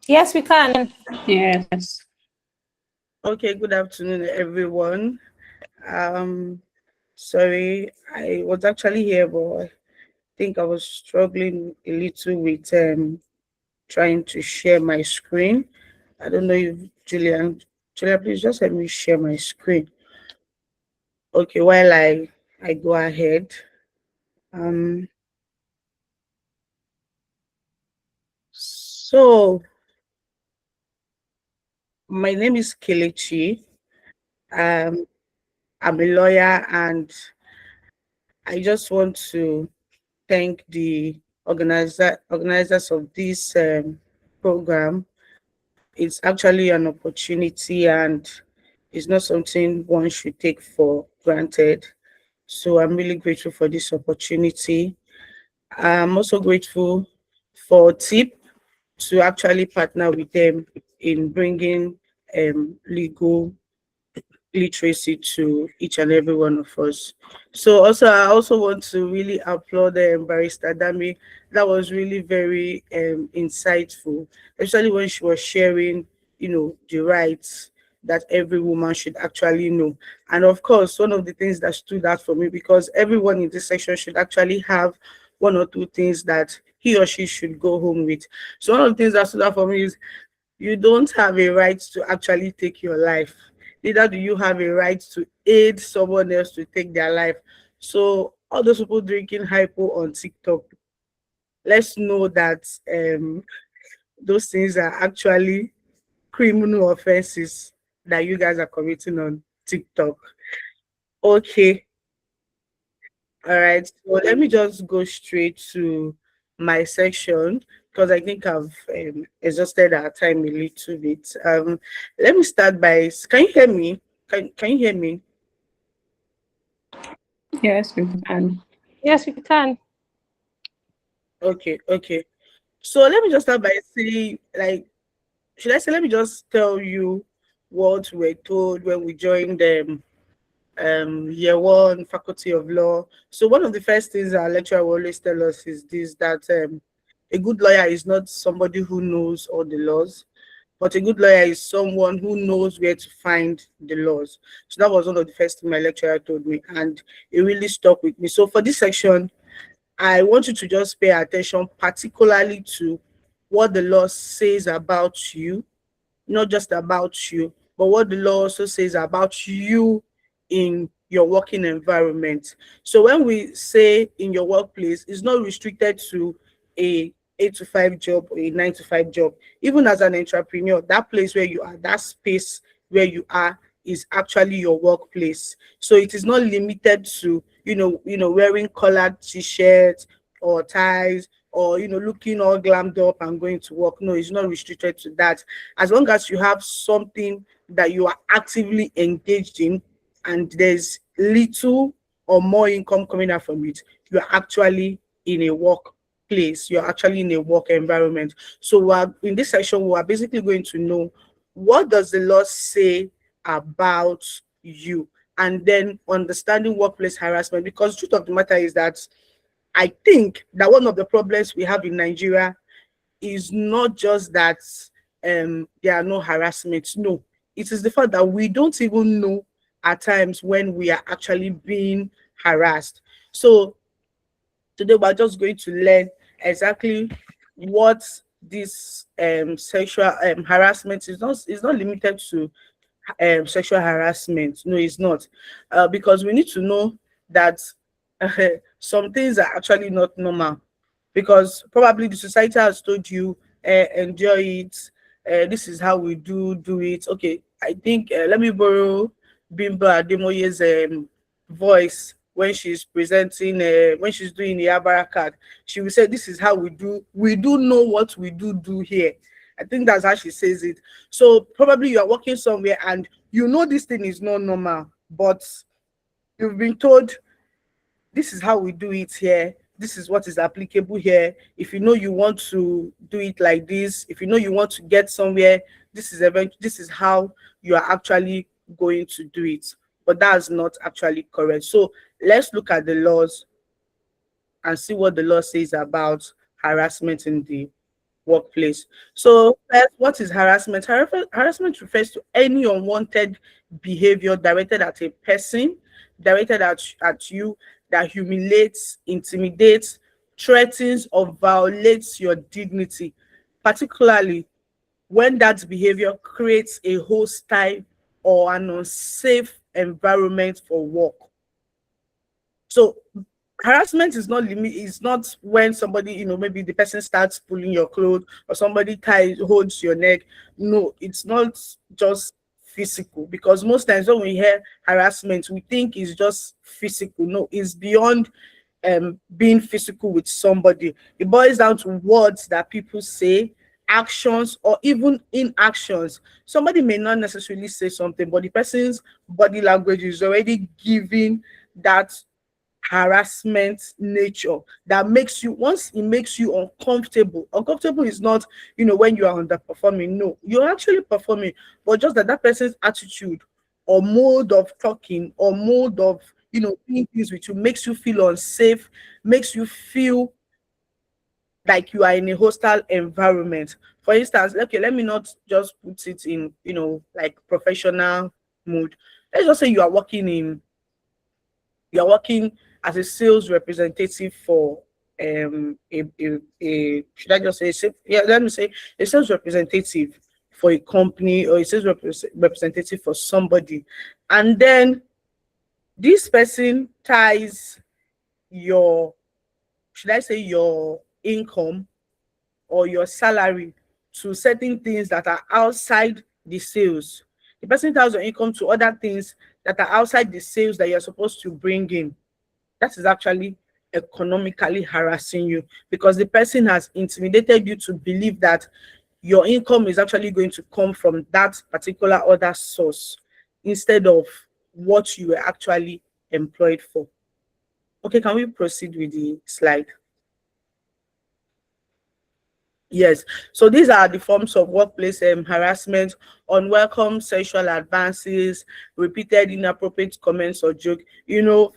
Yes, we can. Yes. Okay, good afternoon, everyone. Sorry, I was actually here, but I think I was struggling a little with trying to share my screen. I don't know if Julia, please just help me share my screen. Okay, while I go ahead. Um, so my name is Kelechi. Um, I'm a lawyer, and I just want to thank the organizers of this program. It's actually an opportunity, and it's not something one should take for granted. So I'm really grateful for this opportunity. I'm also grateful for TIP to actually partner with them in bringing legal literacy to each and every one of us. So also, I also want to really applaud Barrister Dami. That was really very insightful, especially when she was sharing, the rights that every woman should actually know. And of course, one of the things that stood out for me, because everyone in this section should actually have one or two things that he or she should go home with. So one of the things that stood out for me is you don't have a right to actually take your life. Neither do you have a right to aid someone else to take their life. So all those people drinking hypo on TikTok, let's know that those things are actually criminal offenses that you guys are committing on TikTok. Okay, all right. So let me just go straight to my section because I think I've exhausted our time a little bit. Let me start by. Can you hear me? Can you hear me? Yes, we can. Yes, we can. Okay, okay. So let me just start by saying, like, should I say? Let me just tell you what we're told when we joined year one faculty of law. So one of the first things our lecturer will always tell us is this, that a good lawyer is not somebody who knows all the laws, but a good lawyer is someone who knows where to find the laws. So that was one of the first things my lecturer told me, and it really stuck with me. So for this section, I want you to just pay attention particularly to what the law says about you, not just about you, but what the law also says about you in your working environment. So when we say in your workplace, it's not restricted to a 8 to 5 job or a 9 to 5 job. Even as an entrepreneur, that place where you are, that space where you are is actually your workplace. So it is not limited to, wearing colored t-shirts or ties, or looking all glammed up and going to work. No, it's not restricted to that. As long as you have something that you are actively engaged in and there's little or more income coming out from it, you're actually in a workplace, you're actually in a work environment. So in this section, we are basically going to know, what does the law say about you, and then understanding workplace harassment. Because the truth of the matter is that I think that one of the problems we have in Nigeria is not just that there are no harassments. No, it is the fact that we don't even know at times when we are actually being harassed. So Today we're just going to learn exactly what this sexual harassment is. Not, it's not limited to sexual harassment. No, it's not. Because we need to know that some things are actually not normal, because probably the society has told you, enjoy it, this is how we do it. Okay, I think, let me borrow Bimbo Ademoye's voice when she's presenting, when she's doing the Abarakat. She will say, this is how we do know what we do here. I think that's how she says it. So probably you are working somewhere and you know this thing is not normal, but you've been told this is how we do it here. This is what is applicable here. If you know you want to do it like this, if you know you want to get somewhere, this is how you are actually going to do it. But that's not actually correct. So let's look at the laws and see what the law says about harassment in the workplace. So first, what is harassment? Harassment refers to any unwanted behavior directed at a person, directed at you, that humiliates, intimidates, threatens, or violates your dignity, particularly when that behavior creates a hostile or an unsafe environment for work. So harassment is not when somebody, maybe the person starts pulling your clothes or somebody holds your neck. No, it's not just physical, because most times when we hear harassment we think it's just physical. No, it's beyond being physical with somebody. It boils down to words that people say, actions, or even inactions. Somebody may not necessarily say something, but the person's body language is already giving that harassment nature, that makes you, once it makes you uncomfortable is not, when you are underperforming. No, you're actually performing, but just that person's attitude or mode of talking or mode of doing things with you makes you feel unsafe, makes you feel like you are in a hostile environment. For instance, okay, let me not just put it in like professional mood. Let's just say you're working as a sales representative for should I just say, yeah, let me say a sales representative for a company, or a sales representative for somebody, and then this person ties your, should I say, your income or your salary to certain things that are outside the sales. The person ties your income to other things that are outside the sales that you're supposed to bring in. That is actually economically harassing you, because the person has intimidated you to believe that your income is actually going to come from that particular other source instead of what you were actually employed for. Okay, can we proceed with the slide? Yes, so these are the forms of workplace harassment: unwelcome sexual advances, repeated inappropriate comments or joke.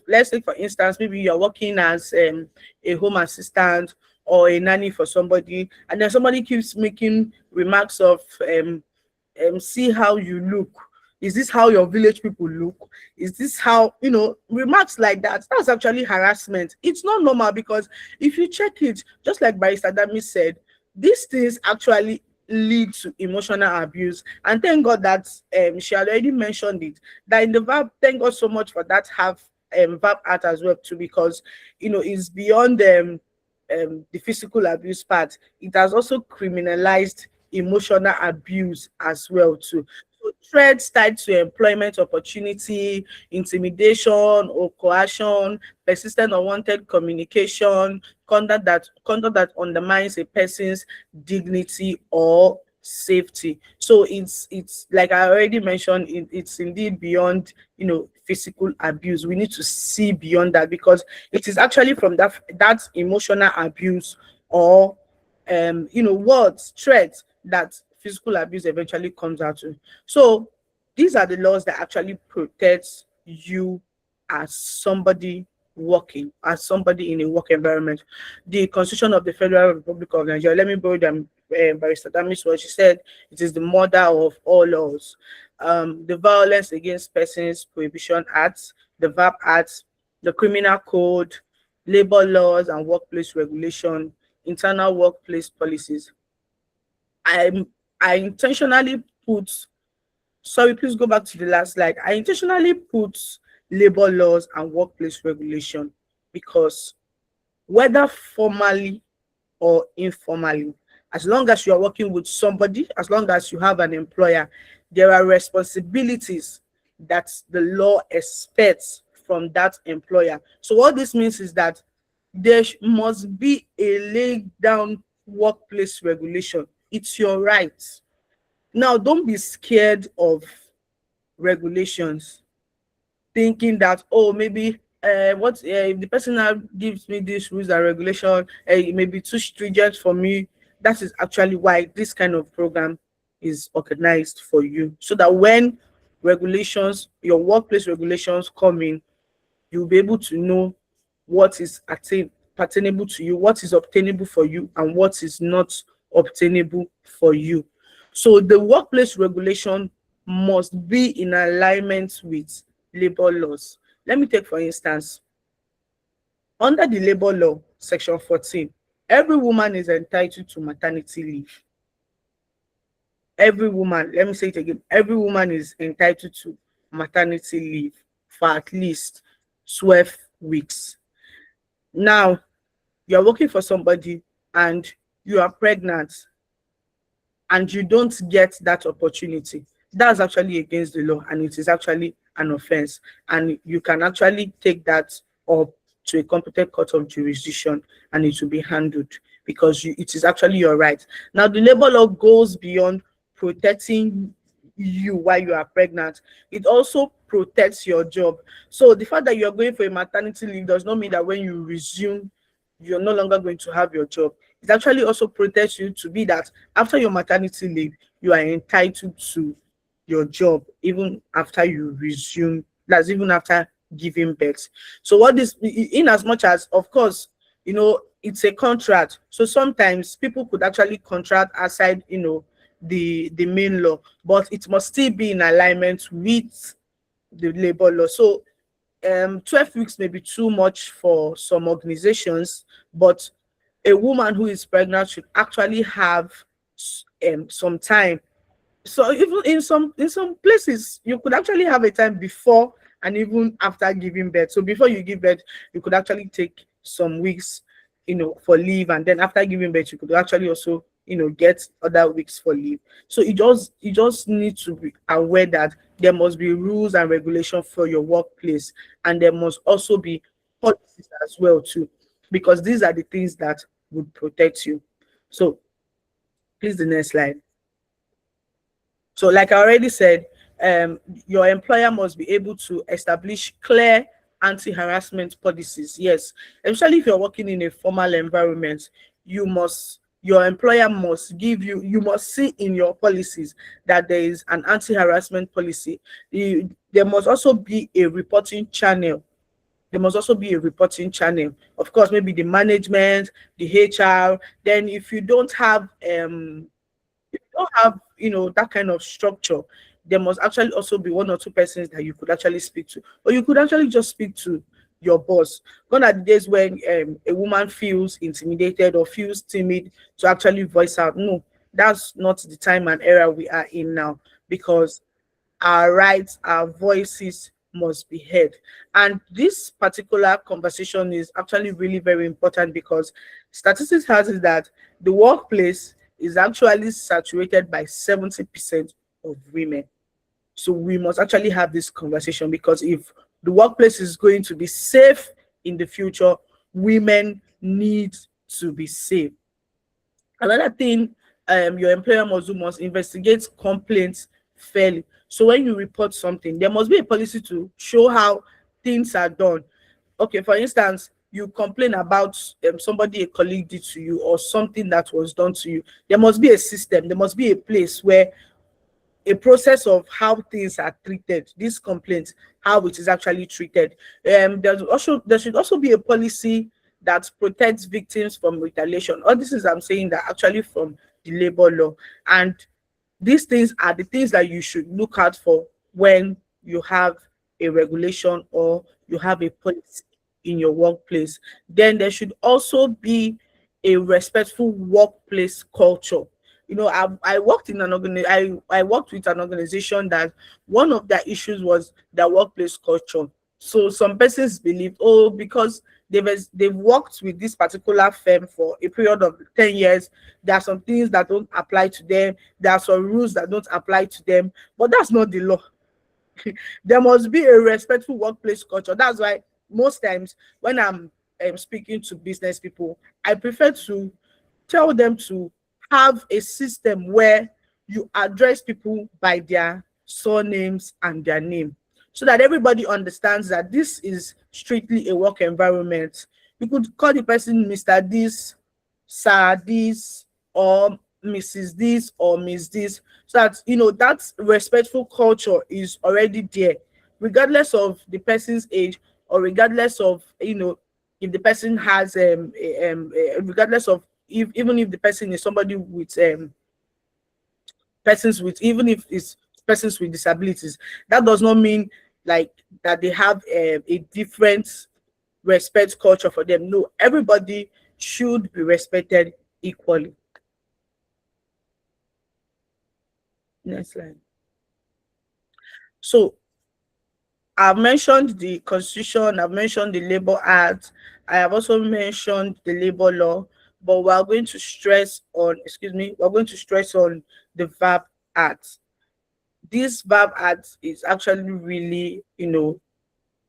Let's say, for instance, maybe you're working as a home assistant or a nanny for somebody, and then somebody keeps making remarks of see how you look. Is this how your village people look? Is this how, remarks like that? That's actually harassment. It's not normal, because if you check it, just like Barrister Dami said, these things actually lead to emotional abuse. And thank God that she had already mentioned it, that in the verb, thank God so much for that verb art as well too, because it's beyond the physical abuse part. It has also criminalized emotional abuse as well too. So threats tied to employment opportunity, intimidation or coercion, persistent unwanted communication, conduct that undermines a person's dignity or safety. So it's like I already mentioned, it's indeed beyond physical abuse. We need to see beyond that, because it is actually from that emotional abuse or words, threats, that physical abuse eventually comes out to. So these are the laws that actually protect you as somebody working, as somebody in a work environment. The Constitution of the Federal Republic of Nigeria, let me borrow them, Barrister Dami's what she said, it is the mother of all laws. The Violence Against Persons Prohibition Act, the VAP Act, the Criminal Code, labor laws and workplace regulation, internal workplace policies. I I intentionally put, sorry, please go back to the last slide. I intentionally put labor laws and workplace regulation because whether formally or informally, as long as you are working with somebody, as long as you have an employer, there are responsibilities that the law expects from that employer. So what this means is that there must be a laid down workplace regulation. It's your right. Now, don't be scared of regulations, thinking that, oh, maybe what if the person now gives me these rules and regulation, it may be too stringent for me. That is actually why this kind of program is organized for you, so that when regulations, your workplace regulations come in, you'll be able to know what is attainable to you, what is obtainable for you, and what is not obtainable for you. So the workplace regulation must be in alignment with labor laws. Let me take, for instance, under the labor law, section 14, every woman is entitled to maternity leave. Every woman, let me say it again, every woman is entitled to maternity leave for at least 12 weeks. Now, you're working for somebody and you are pregnant and you don't get that opportunity. That's actually against the law, and it is actually an offense. And you can actually take that up to a competent court of jurisdiction and it will be handled, because it is actually your right. Now, the labor law goes beyond protecting you while you are pregnant. It also protects your job. So the fact that you're going for a maternity leave does not mean that when you resume, you're no longer going to have your job. It actually also protects you to be that after your maternity leave, you are entitled to your job even after you resume, that's even after giving birth. So what this, in as much as, of course, it's a contract. So sometimes people could actually contract outside, the main law, but it must still be in alignment with the labor law. So 12 weeks may be too much for some organizations, but a woman who is pregnant should actually have some time. So even in some places, you could actually have a time before and even after giving birth. So before you give birth, you could actually take some weeks, for leave, and then after giving birth, you could actually also, get other weeks for leave. So you just need to be aware that there must be rules and regulations for your workplace, and there must also be policies as well too, because these are the things that would protect you. So please, the next slide. So like I already said, your employer must be able to establish clear anti-harassment policies. Yes, especially if you're working in a formal environment, your employer must you must see in your policies that there is an anti-harassment policy. There must also be a reporting channel. There must also be a reporting channel. Of course, maybe the management, the HR. Then if you don't have that kind of structure, there must actually also be one or two persons that you could actually speak to, or you could actually just speak to your boss. Gone are the days when a woman feels intimidated or feels timid to actually voice out. No, that's not the time and era we are in now, because our rights, our voices must be heard. And this particular conversation is actually really very important, because statistics has it that the workplace is actually saturated by 70% of women. So we must actually have this conversation, because if the workplace is going to be safe in the future, women need to be safe. Another thing your employer must investigate complaints fairly. So when you report something, there must be a policy to show how things are done. Okay, for instance, you complain about somebody a colleague did to you, or something that was done to you. There must be a system, there must be a place where a process of how things are treated, these complaints, how it is actually treated. There should also be a policy that protects victims from retaliation. All this is, I'm saying, that actually from the labor law. And these things are the things that you should look out for when you have a regulation or you have a policy in your workplace. Then there should also be a respectful workplace culture. You know, I worked in an I worked with an organization that one of their issues was their workplace culture. So some persons believed, oh, because they've worked with this particular firm for a period of 10 years, there are some things that don't apply to them, there are some rules that don't apply to them, but that's not the law. There must be a respectful workplace culture. That's why most times when I'm speaking to business people, I prefer to tell them to have a system where you address people by their surnames and their name, so that everybody understands that this is strictly a work environment. You could call the person Mr. This, Sir This, or Mrs. This, or Miss This, so that you know that respectful culture is already there, regardless of the person's age, or regardless of, you know, if the person has regardless of, if even if the person is somebody with persons with, even if it's persons with disabilities, that does not mean like that they have a different respect culture for them. No, everybody should be respected equally. Next slide. So I've mentioned the Constitution, I've mentioned the Labor Act, I have also mentioned the labor law, but we're going to stress on, we're going to stress on the VAB Act. This VAB Act is actually really, you know,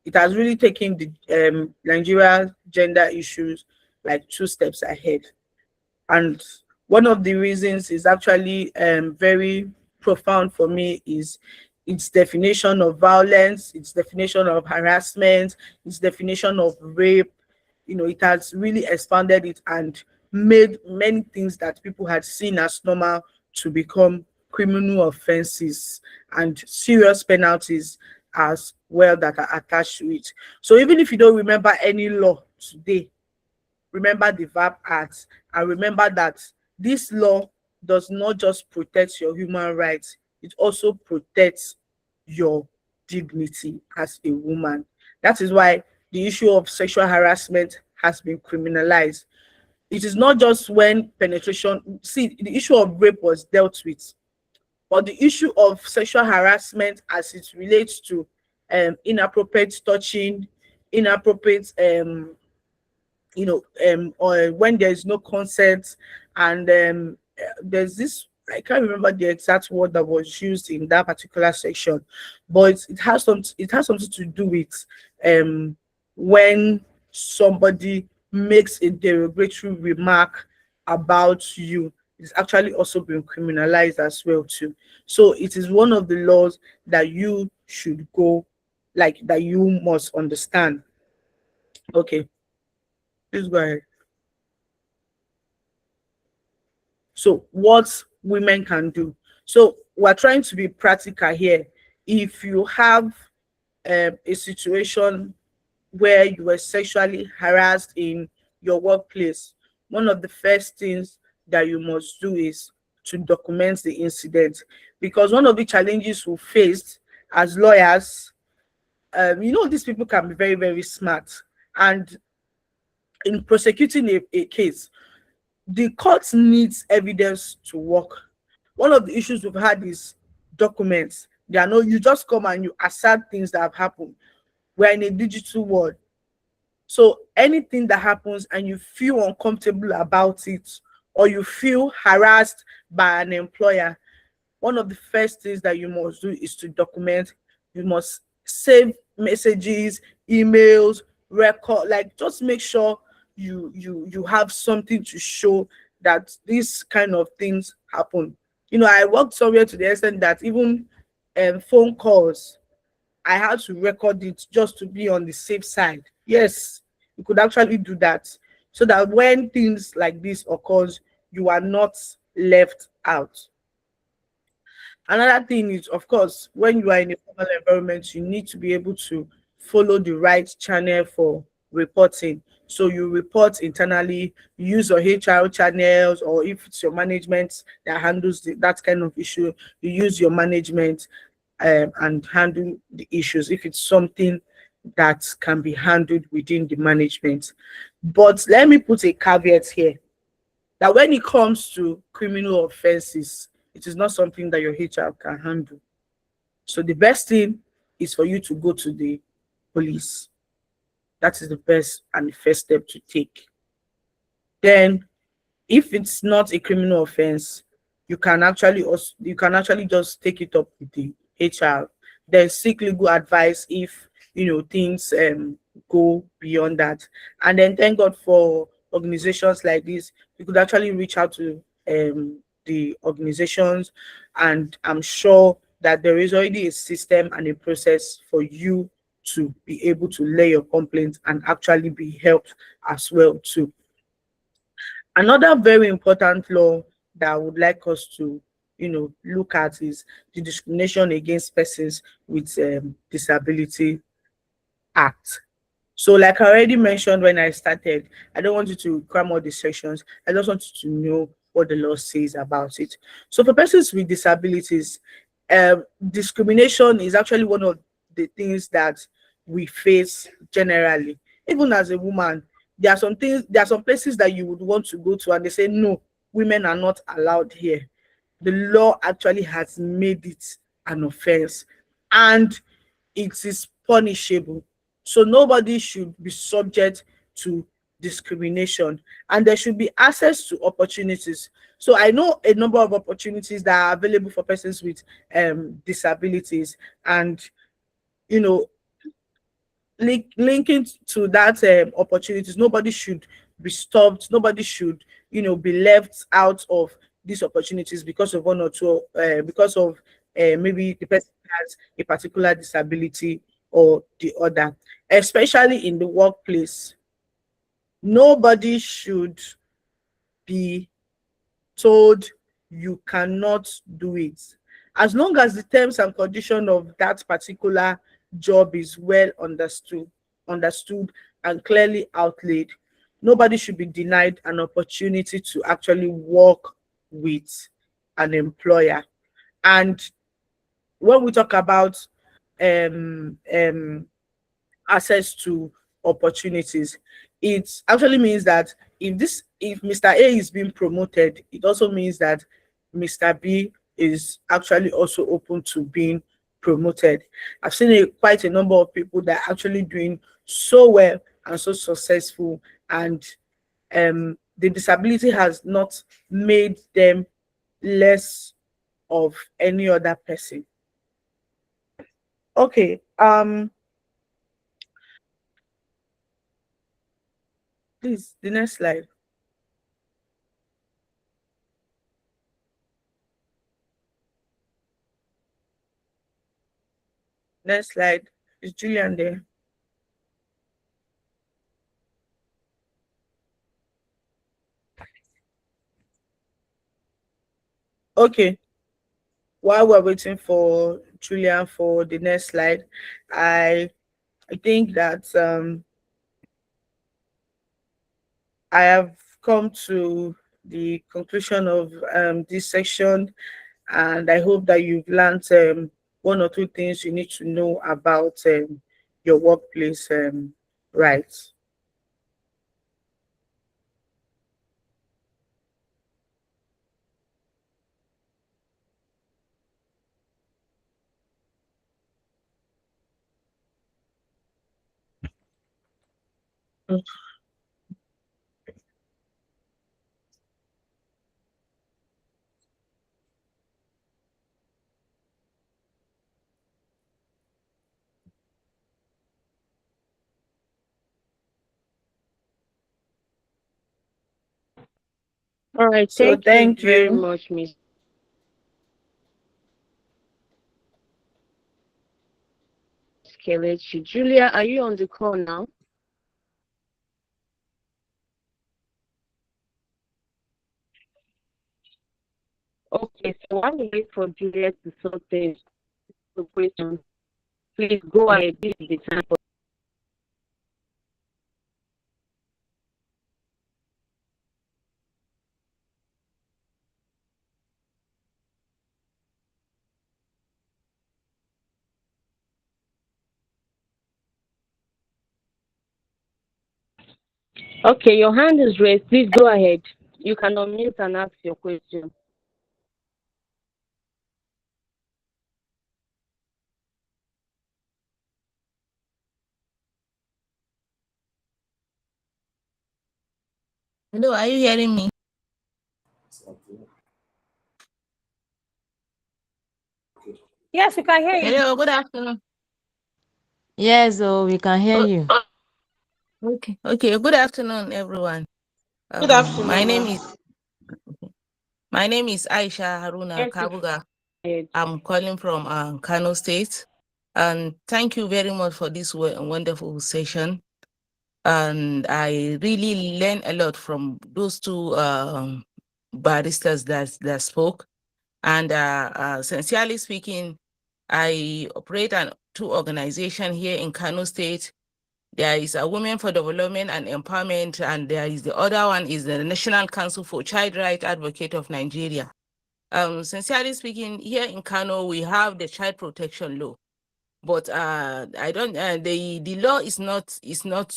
it has really taken the Nigeria gender issues like 2 steps ahead. And one of the reasons is actually very profound for me is its definition of violence, its definition of harassment, its definition of rape. You know, it has really expanded it and made many things that people had seen as normal to become criminal offenses and serious penalties as well that are attached to it. So even if you don't remember any law today, remember the VAB Act, and remember that this law does not just protect your human rights, it also protects your dignity as a woman. That is why the issue of sexual harassment has been criminalized. It is not just when penetration, see, the issue of rape was dealt with, but the issue of sexual harassment as it relates to inappropriate touching, inappropriate or when there is no consent, and there's this, I can't remember the exact word that was used in that particular section, but it has something to do with when somebody makes a derogatory remark about you. It's actually also been criminalized as well too. So it is one of the laws that you should go, like, that you must understand. Okay, please go ahead. So what women can do. So we're trying to be practical here. If you have a situation where you were sexually harassed in your workplace, one of the first things that you must do is to document the incident, because one of the challenges we faced as lawyers, these people can be very, very smart, and in prosecuting a case, the court needs evidence to work. One of the issues we've had is documents. There are no, you just come and you assert things that have happened. We're in a digital world. So anything that happens and you feel uncomfortable about it, or you feel harassed by an employer, one of the first things that you must do is to document. You must save messages, emails, record, like, just make sure you have something to show that these kind of things happen. I worked somewhere to the extent that even phone calls, I had to record it just to be on the safe side. Yes, you could actually do that, so that when things like this occurs, you are not left out. Another thing is, of course, when you are in a formal environment, you need to be able to follow the right channel for reporting. So you report internally, use your HR channels, or if it's your management that handles that kind of issue, you use your management and handle the issues if it's something that can be handled within the management. But let me put a caveat here that when it comes to criminal offenses, it is not something that your HR can handle. So the best thing is for you to go to the police. That is the best and the first step to take. Then, if it's not a criminal offense, you can actually just take it up with the HR. Then seek legal advice if things go beyond that. And then thank God for organizations like this. You could actually reach out to the organizations, and I'm sure that there is already a system and a process for you to be able to lay your complaint and actually be helped as well too. Another very important law that I would like us to, look at is the Discrimination Against Persons with Disability Act. So, like I already mentioned when I started, I don't want you to cram all the sections. I just want you to know what the law says about it. So, for persons with disabilities, discrimination is actually one of the things that we face generally. Even as a woman, there are some places that you would want to go to, and they say, no, women are not allowed here. The law actually has made it an offense, and it is punishable. So nobody should be subject to discrimination, and there should be access to opportunities. So I know a number of opportunities that are available for persons with disabilities, and you know linking to that opportunities, nobody should be stopped, nobody should be left out of these opportunities because of one or two because of maybe the person has a particular disability or the other, especially in the workplace. Nobody should be told you cannot do it. As long as the terms and condition of that particular job is well understood and clearly outlaid, nobody should be denied an opportunity to actually work with an employer. And when we talk about um, um, access to opportunities, it actually means that if Mr. A is being promoted, it also means that Mr. B is actually also open to being promoted. I've seen quite a number of people that are actually doing so well and so successful, and the disability has not made them less of any other person. Okay, please, the next slide. Next slide. Is Julian there? Okay. While we're waiting for Julian for the next slide, I I think that I have come to the conclusion of this section, and I hope that you've learned one or two things you need to know about your workplace rights. All right, So thank you thank very you. much, Miss Kelechi. Julia, are you on the call now? Okay, so while we wait for Julia to sort the question, please go ahead. This is the time for. Okay, your hand is raised. Please go ahead. You can unmute and ask your question. Hello, are you hearing me? Yes, we can hear you. Hello, good afternoon. Yes, we can hear you. Okay. Good afternoon, everyone. Good afternoon. My name is Aisha Haruna Yes, Kabuga. ahead. I'm calling from Kano State, and thank you very much for this wonderful session. And I really learned a lot from those two baristas that spoke. And sincerely speaking, I operate two organizations here in Kano State. There is a Women for Development and Empowerment, and there is the other one is the National Council for Child Rights Advocate of Nigeria. Sincerely speaking, here in Kano, we have the child protection law, but I don't. The law is not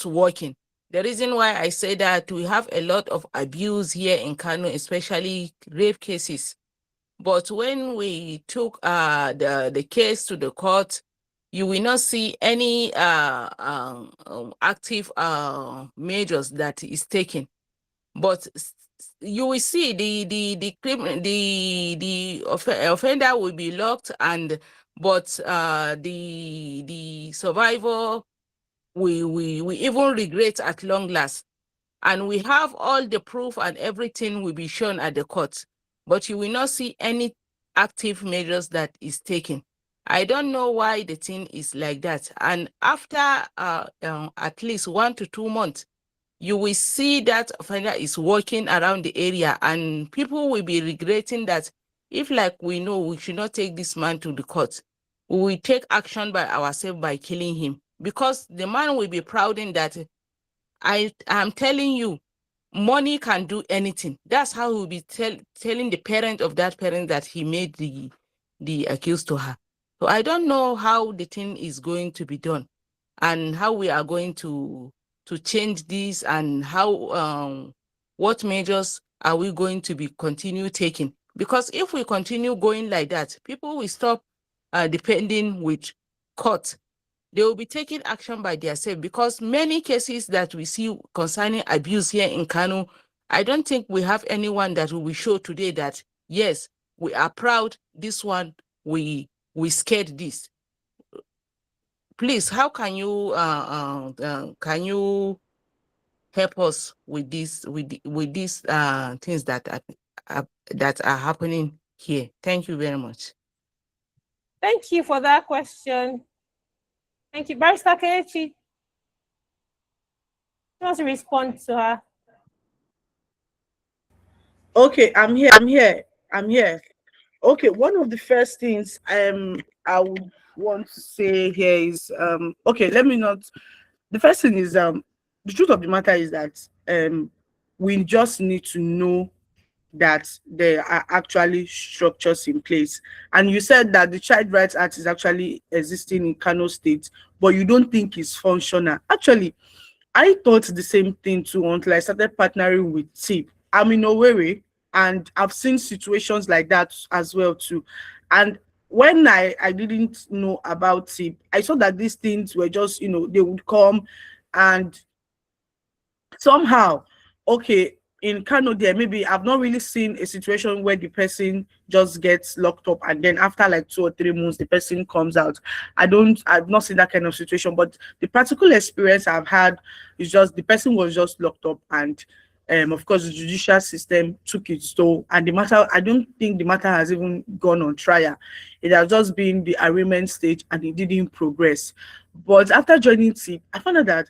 working. The reason why I say that, we have a lot of abuse here in Kano, especially rape cases. But when we took the case to the court, you will not see any active measures that is taken. But you will see the offender will be locked, but the survivor we even regret at long last. And we have all the proof and everything will be shown at the court, but you will not see any active measures that is taken. I don't know why the thing is like that. And after at least 1 to 2 months, you will see that offender is walking around the area, and people will be regretting that. If, like, we know we should not take this man to the court, we will take action by ourselves by killing him, because the man will be proud in that I am telling you, money can do anything. That's how we'll be telling the parent of that parent that he made the accused to her. So I don't know how the thing is going to be done, and how we are going to change this, and how what measures are we going to be continue taking. Because if we continue going like that, people will stop depending with court. They will be taking action by themselves, because many cases that we see concerning abuse here in Kano, I don't think we have anyone that will show today that, yes, we are proud, this one, we scared this. Please, how can you help us with this, with these things that are happening here? Thank you very much. Thank you for that question. Thank you. Barrister Kelechi, wants to respond to her. Okay, I'm here. Okay, one of the first things I would want to say here is okay, let me not. The first thing is the truth of the matter is that we just need to know that there are actually structures in place. And you said that the Child Rights Act is actually existing in Kano State, but you don't think it's functional. Actually, I thought the same thing too until I started partnering with TIP. I'm in Owerri, and I've seen situations like that as well too. And when I didn't know about TIP, I saw that these things were just, they would come, and somehow, okay, in Kano there, maybe I've not really seen a situation where the person just gets locked up and then after like 2 or 3 months the person comes out. I've not seen that kind of situation, but the practical experience I've had is just the person was just locked up, and of course the judicial system took its toll, and the matter, I don't think the matter has even gone on trial. It has just been the arraignment stage and it didn't progress. But after joining TIP, I found out that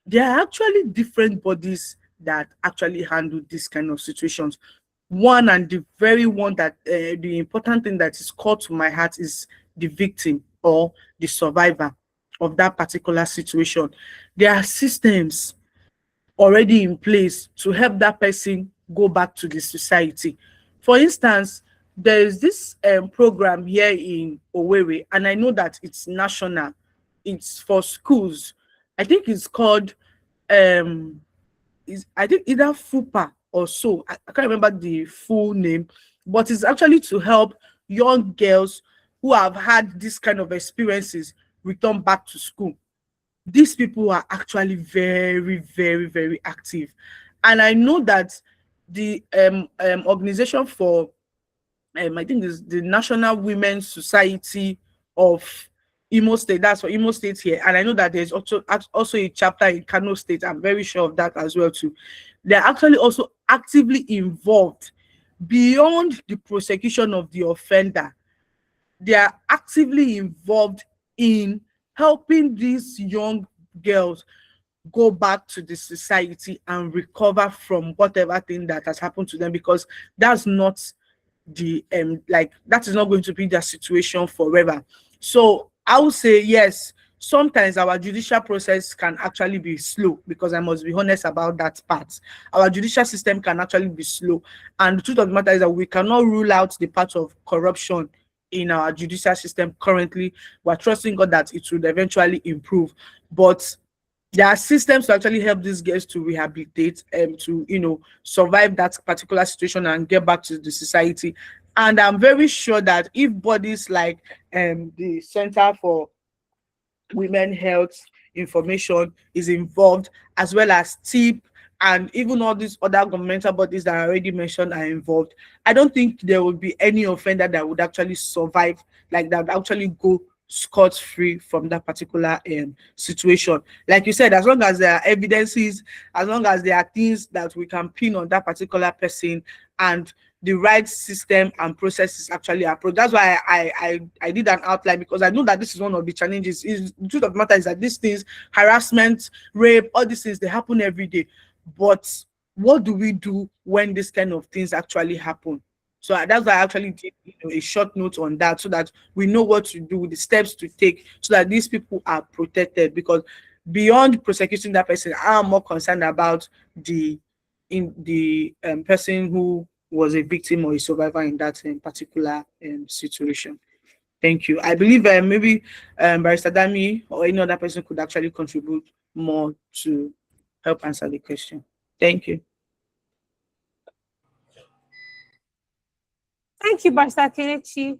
there are actually different bodies that actually handle this kind of situations. One, and the very one that the important thing that is called to my heart, is the victim or the survivor of that particular situation. There are systems already in place to help that person go back to the society. For instance, there is this program here in Owerri, and I know that it's national. It's for schools. I think it's called is, I think, either FUPA or so. I can't remember the full name, but it's actually to help young girls who have had this kind of experiences return back to school. These people are actually very, very, very active. And I know that the organization for, I think it's the National Women's Society of Imo State, that's for Imo State here. And I know that there's also a chapter in Kano State. I'm very sure of that as well too. They're actually also actively involved beyond the prosecution of the offender. They are actively involved in helping these young girls go back to the society and recover from whatever thing that has happened to them, because that's not the like, that is not going to be their situation forever. So I would say yes, sometimes our judicial process can actually be slow, because I must be honest about that part. Our judicial system can actually be slow, and the truth of the matter is that we cannot rule out the part of corruption in our judicial system currently. We're trusting God that it will eventually improve, but there are systems to actually help these girls to rehabilitate and to, you know, survive that particular situation and get back to the society. And I'm very sure that if bodies like the Center for Women Health Information is involved, as well as TIP, and even all these other governmental bodies that I already mentioned are involved, I don't think there will be any offender that would actually survive, like that would actually go scot-free from that particular situation. Like you said, as long as there are evidences, as long as there are things that we can pin on that particular person, and the right system and process is actually approached. That's why I did an outline, because I know that this is one of the challenges. The truth of the matter is that these things, harassment, rape, all these things, they happen every day. But what do we do when this kind of things actually happen? So that's why I actually did, you know, a short note on that, so that we know what to do, the steps to take, so that these people are protected. Because beyond prosecuting that person, I am more concerned about the person who was a victim or a survivor in that particular situation. Thank you. I believe maybe Barrister Dami or any other person could actually contribute more to help answer the question. Thank you. Thank you, Barrister Kelechi.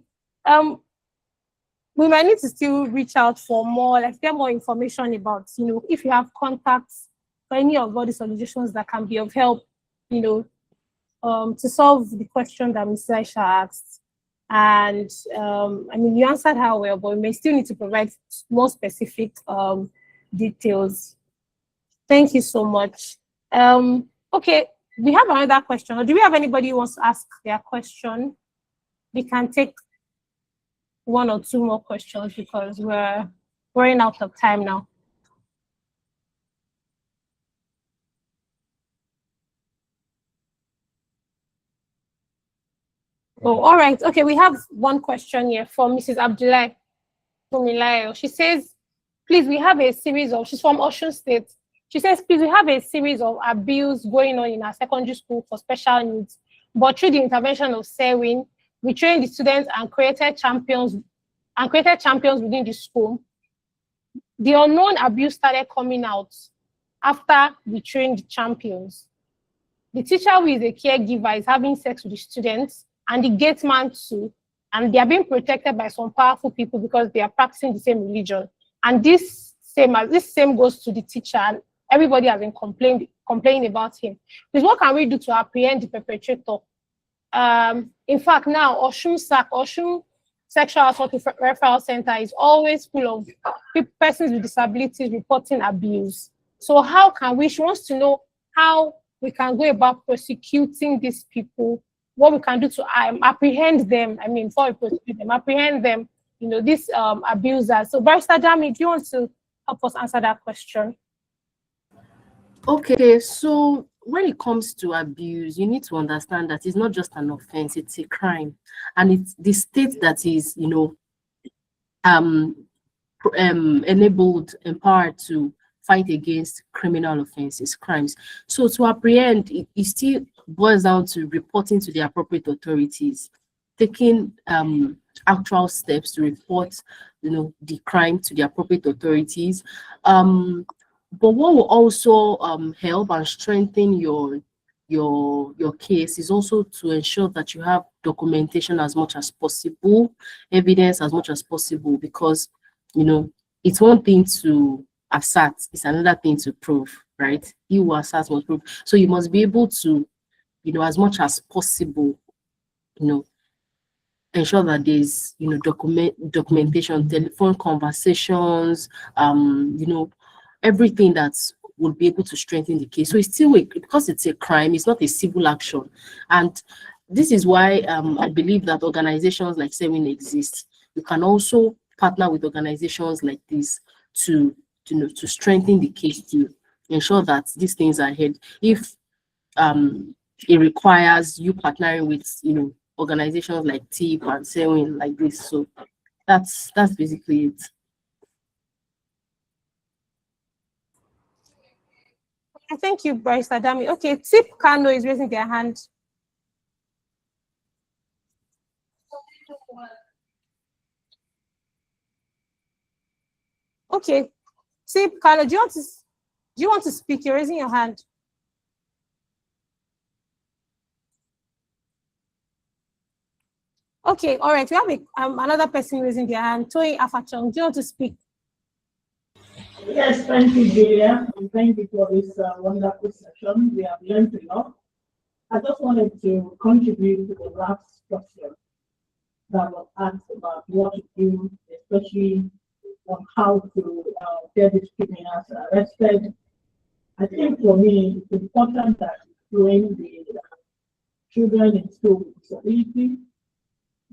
We might need to still reach out for more, like get more information about, you know, if you have contacts for any of all these organizations that can be of help, you know, to solve the question that Ms. Aisha asked. And I mean, you answered her well, but we may still need to provide more specific details. Thank you so much. Okay, we have another question. Or do we have anybody who wants to ask their question? We can take one or two more questions, because we're running out of time now. Oh, all right. Okay, we have one question here from Mrs. Abdullahi Fumilayo. She says, please, we have a series of, she's from Osun State. She says, please, we have a series of abuse going on in our secondary school for special needs, but through the intervention of CEWHIN, we trained the students and created champions within the school. The unknown abuse started coming out after we trained the champions. The teacher, who is a caregiver, is having sex with the students, and the gate man too, and they are being protected by some powerful people because they are practicing the same religion. And this same goes to the teacher, and everybody has been complaining about him. Please, what can we do to apprehend the perpetrator? In fact, now Osun Sexual Assault Referral Center is always full of persons with disabilities reporting abuse. So how can we, she wants to know how we can go about prosecuting these people, what we can do to apprehend them, I mean, before we prosecute them, apprehend them, you know, these abusers. So Barrister Dami, do you want to help us answer that question? Okay, so when it comes to abuse, you need to understand that it's not just an offense, it's a crime. And it's the state that is, you know, enabled, empowered to fight against criminal offenses, crimes. So to apprehend, it still boils down to reporting to the appropriate authorities, taking actual steps to report, you know, the crime to the appropriate authorities. But what will also help and strengthen your case is also to ensure that you have documentation as much as possible, evidence as much as possible, because it's one thing to assert, it's another thing to prove, right? You will assert must prove. So you must be able to, as much as possible, ensure that there's documentation, telephone conversations, everything that would be able to strengthen the case. So it's still because it's a crime, it's not a civil action. And this is why I believe that organizations like CEWHIN exist. You can also partner with organizations like this to strengthen the case, to ensure that these things are ahead. If it requires you partnering with organizations like TIP and CEWHIN like this. So that's basically it. Thank you, Barrister Dami. Okay, Tip Kano is raising their hand. Okay, Tip Kano, do you want to speak? You're raising your hand. Okay, all right. We have another person raising their hand. Toyin Afachong, do you want to speak? Yes, thank you, Julia, and thank you for this wonderful session. We have learned a lot. I just wanted to contribute to the last question that was asked about what to do, especially on how to get these criminals arrested. I think for me, it's important that when the children in school with disability,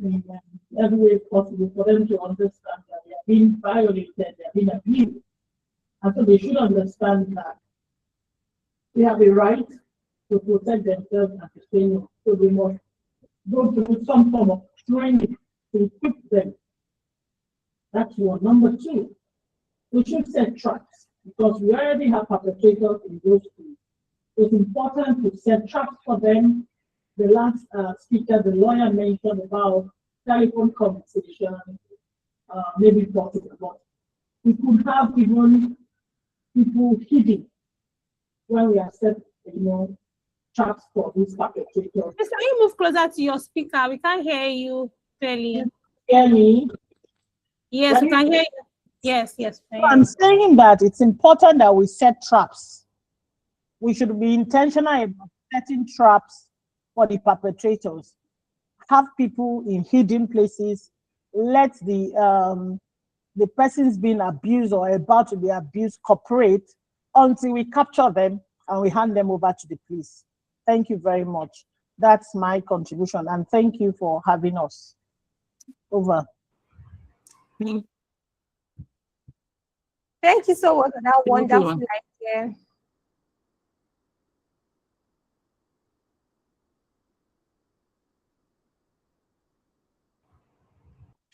in every way possible for them to understand that they are being violated, they are being abused. And so they should understand that they have a right to protect themselves and to say no. So they must go through some form of training to equip them. That's one. Number two, we should set traps because we already have perpetrators in those schools. It's important to set traps for them. The last speaker, the lawyer, mentioned about telephone conversation, maybe possible, but we could have even people hidden when we accept, traps for these perpetrators. Can you move closer to your speaker? We can't hear you clearly. Hear me? Yes, we can hear you. Yes. I'm saying that it's important that we set traps. We should be intentional about setting traps for the perpetrators. Have people in hidden places. Let the persons being abused or about to be abused cooperate until we capture them and we hand them over to the police. Thank you very much. That's my contribution, and thank you for having us. Over. Thank you so much for that wonderful idea.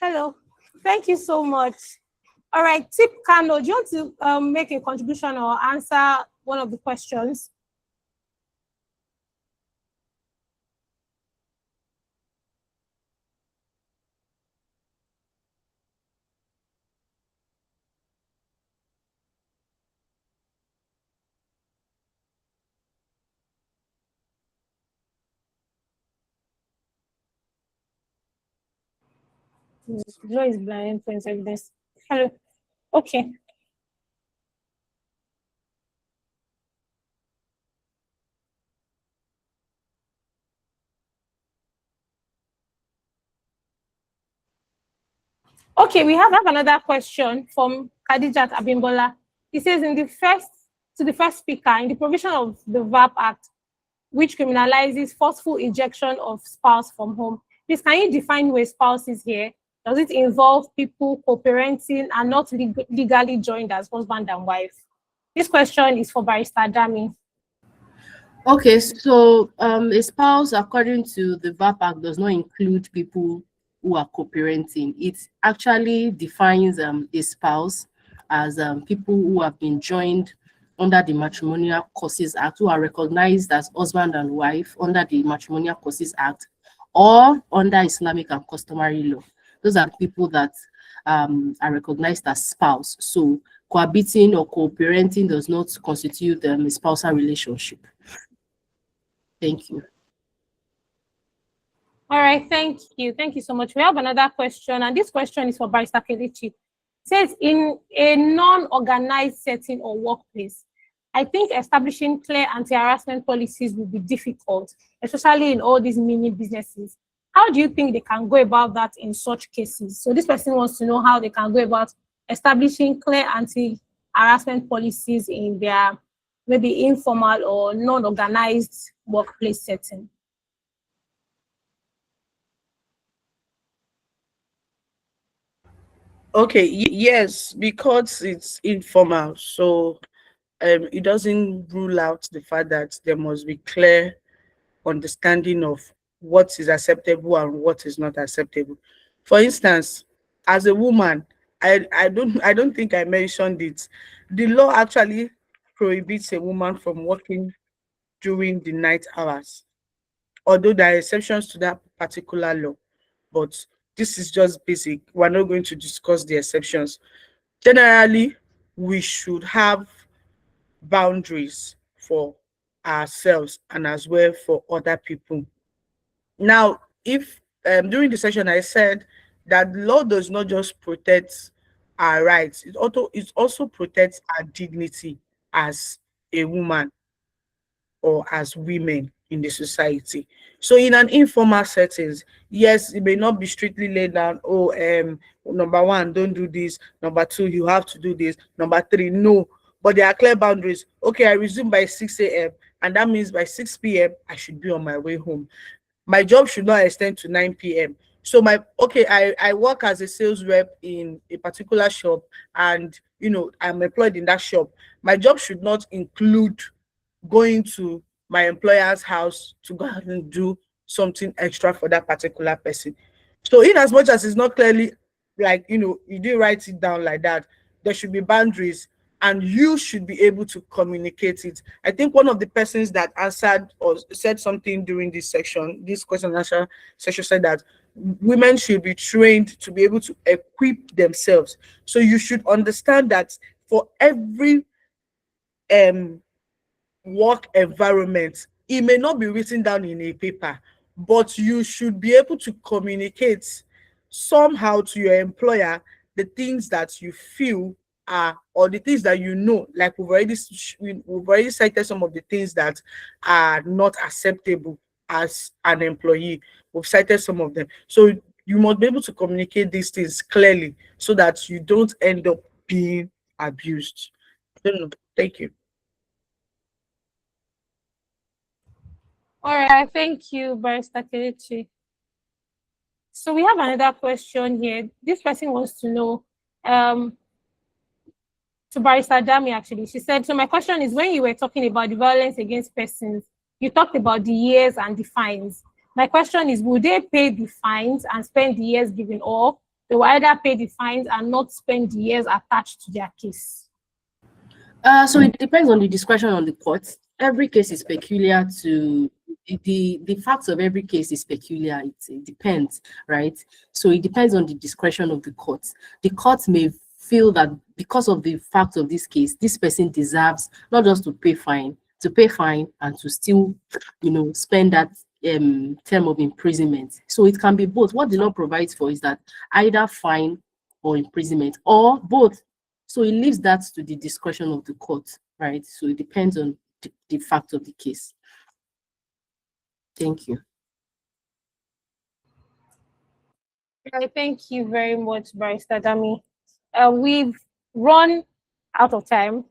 Hello. Thank you so much. All right, Tip Kano, do you want to make a contribution or answer one of the questions? Law is blind for evidence. Hello. Okay. Okay, we have another question from Khadijat Abimbola. He says, to the first speaker, in the provision of the VAP Act, which criminalizes forceful ejection of spouse from home, please can you define who a spouse is here? Does it involve people co-parenting and not legally joined as husband and wife? This question is for Barrister Dami. Okay, so a spouse, according to the VAP Act, does not include people who are co-parenting. It actually defines a spouse as people who have been joined under the Matrimonial Causes Act, who are recognized as husband and wife under the Matrimonial Causes Act or under Islamic and customary law. Those are people that are recognized as spouse. So cohabiting or co-parenting does not constitute a spousal relationship. Thank you. All right, thank you. Thank you so much. We have another question, and this question is for Barrister Kelechi. It says, in a non-organized setting or workplace, I think establishing clear anti-harassment policies will be difficult, especially in all these mini businesses. How do you think they can go about that in such cases? So this person wants to know how they can go about establishing clear anti-harassment policies in their maybe informal or non-organized workplace setting. Okay, yes, because it's informal, so it doesn't rule out the fact that there must be clear understanding of what is acceptable and what is not acceptable. For instance, as a woman, I don't think I mentioned it. The law actually prohibits a woman from working during the night hours, although there are exceptions to that particular law. But this is just basic. We're not going to discuss the exceptions. Generally, we should have boundaries for ourselves and as well for other people. Now, if during the session I said that law does not just protect our rights, it also protects our dignity as a woman or as women in the society. So in an informal settings, yes, it may not be strictly laid down, oh, number one, don't do this, number two, you have to do this, number three, no. But there are clear boundaries. Okay, I resume by 6 a.m. and that means by 6 p.m. I should be on my way home. My job should not extend to 9 p.m. So I work as a sales rep in a particular shop, and I'm employed in that shop. My job should not include going to my employer's house to go ahead and do something extra for that particular person. So in as much as it's not clearly like, you didn't write it down like that, there should be boundaries and you should be able to communicate it. I think one of the persons that answered or said something during this question and answer session, said that women should be trained to be able to equip themselves. So you should understand that for every work environment, it may not be written down in a paper, but you should be able to communicate somehow to your employer the things that you feel are, or the things that like we've already cited some of the things that are not acceptable as an employee. We've cited some of them. So you must be able to communicate these things clearly so that you don't end up being abused. Thank you. All right, thank you, Barrister Kelechi. So we have another question here. This person wants to know, to Barrister Dami actually. She said, so my question is, when you were talking about the violence against persons, you talked about the years and the fines. My question is, will they pay the fines and spend the years given, or they will either pay the fines and not spend the years attached to their case? So it depends on the discretion on the court. Every case is peculiar to the facts of every case is peculiar. It depends, right? So it depends on the discretion of the court. The court may feel that because of the fact of this case, this person deserves not just to pay fine and to still, spend that term of imprisonment. So it can be both. What the law provides for is that either fine or imprisonment or both. So it leaves that to the discretion of the court, right? So it depends on the fact of the case. Thank you. Thank you very much, Barrister Dami. We've run out of time.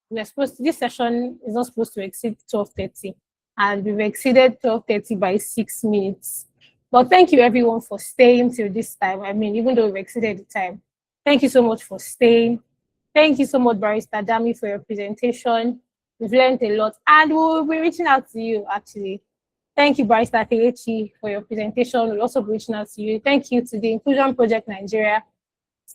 This session is not supposed to exceed 12:30, and we've exceeded 12:30 by 6 minutes. But thank you everyone for staying till this time. I mean, even though we've exceeded the time, thank you so much for staying. Thank you so much, Barrister Dami, for your presentation. We've learned a lot, and we'll be reaching out to you actually. Thank you, Barrister Kelechi, for your presentation. We'll also be reaching out to you. Thank you to the Inclusion Project Nigeria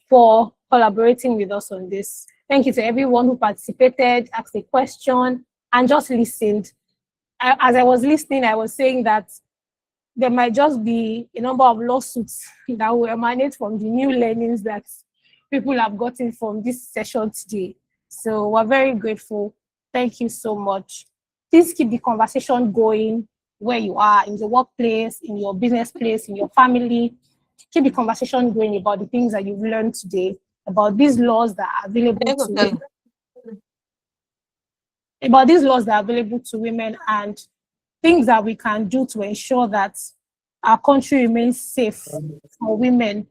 for collaborating with us on this. Thank you to everyone who participated, asked a question, and just listened. As I was listening, I was saying that there might just be a number of lawsuits that will emanate from the new learnings that people have gotten from this session today. So we're very grateful. Thank you so much. Please keep the conversation going where you are, in the workplace, in your business place, in your family. Keep the conversation going about the things that you've learned today, about these laws that are available to women, and things that we can do to ensure that our country remains safe for women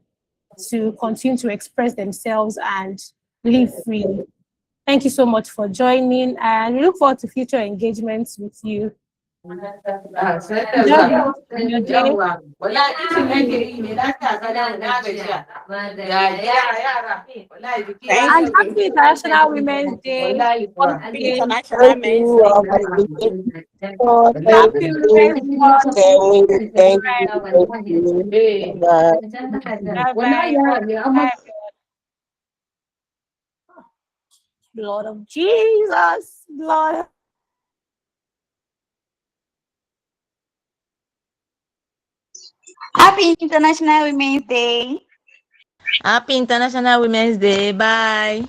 to continue to express themselves and live freely. Thank you so much for joining, and we look forward to future engagements with you. And happy International Women's Day. International Men's Day. Happy Women's Day. Bye-bye. Blood of Jesus, blood. Happy International Women's Day. Happy International Women's Day. Bye.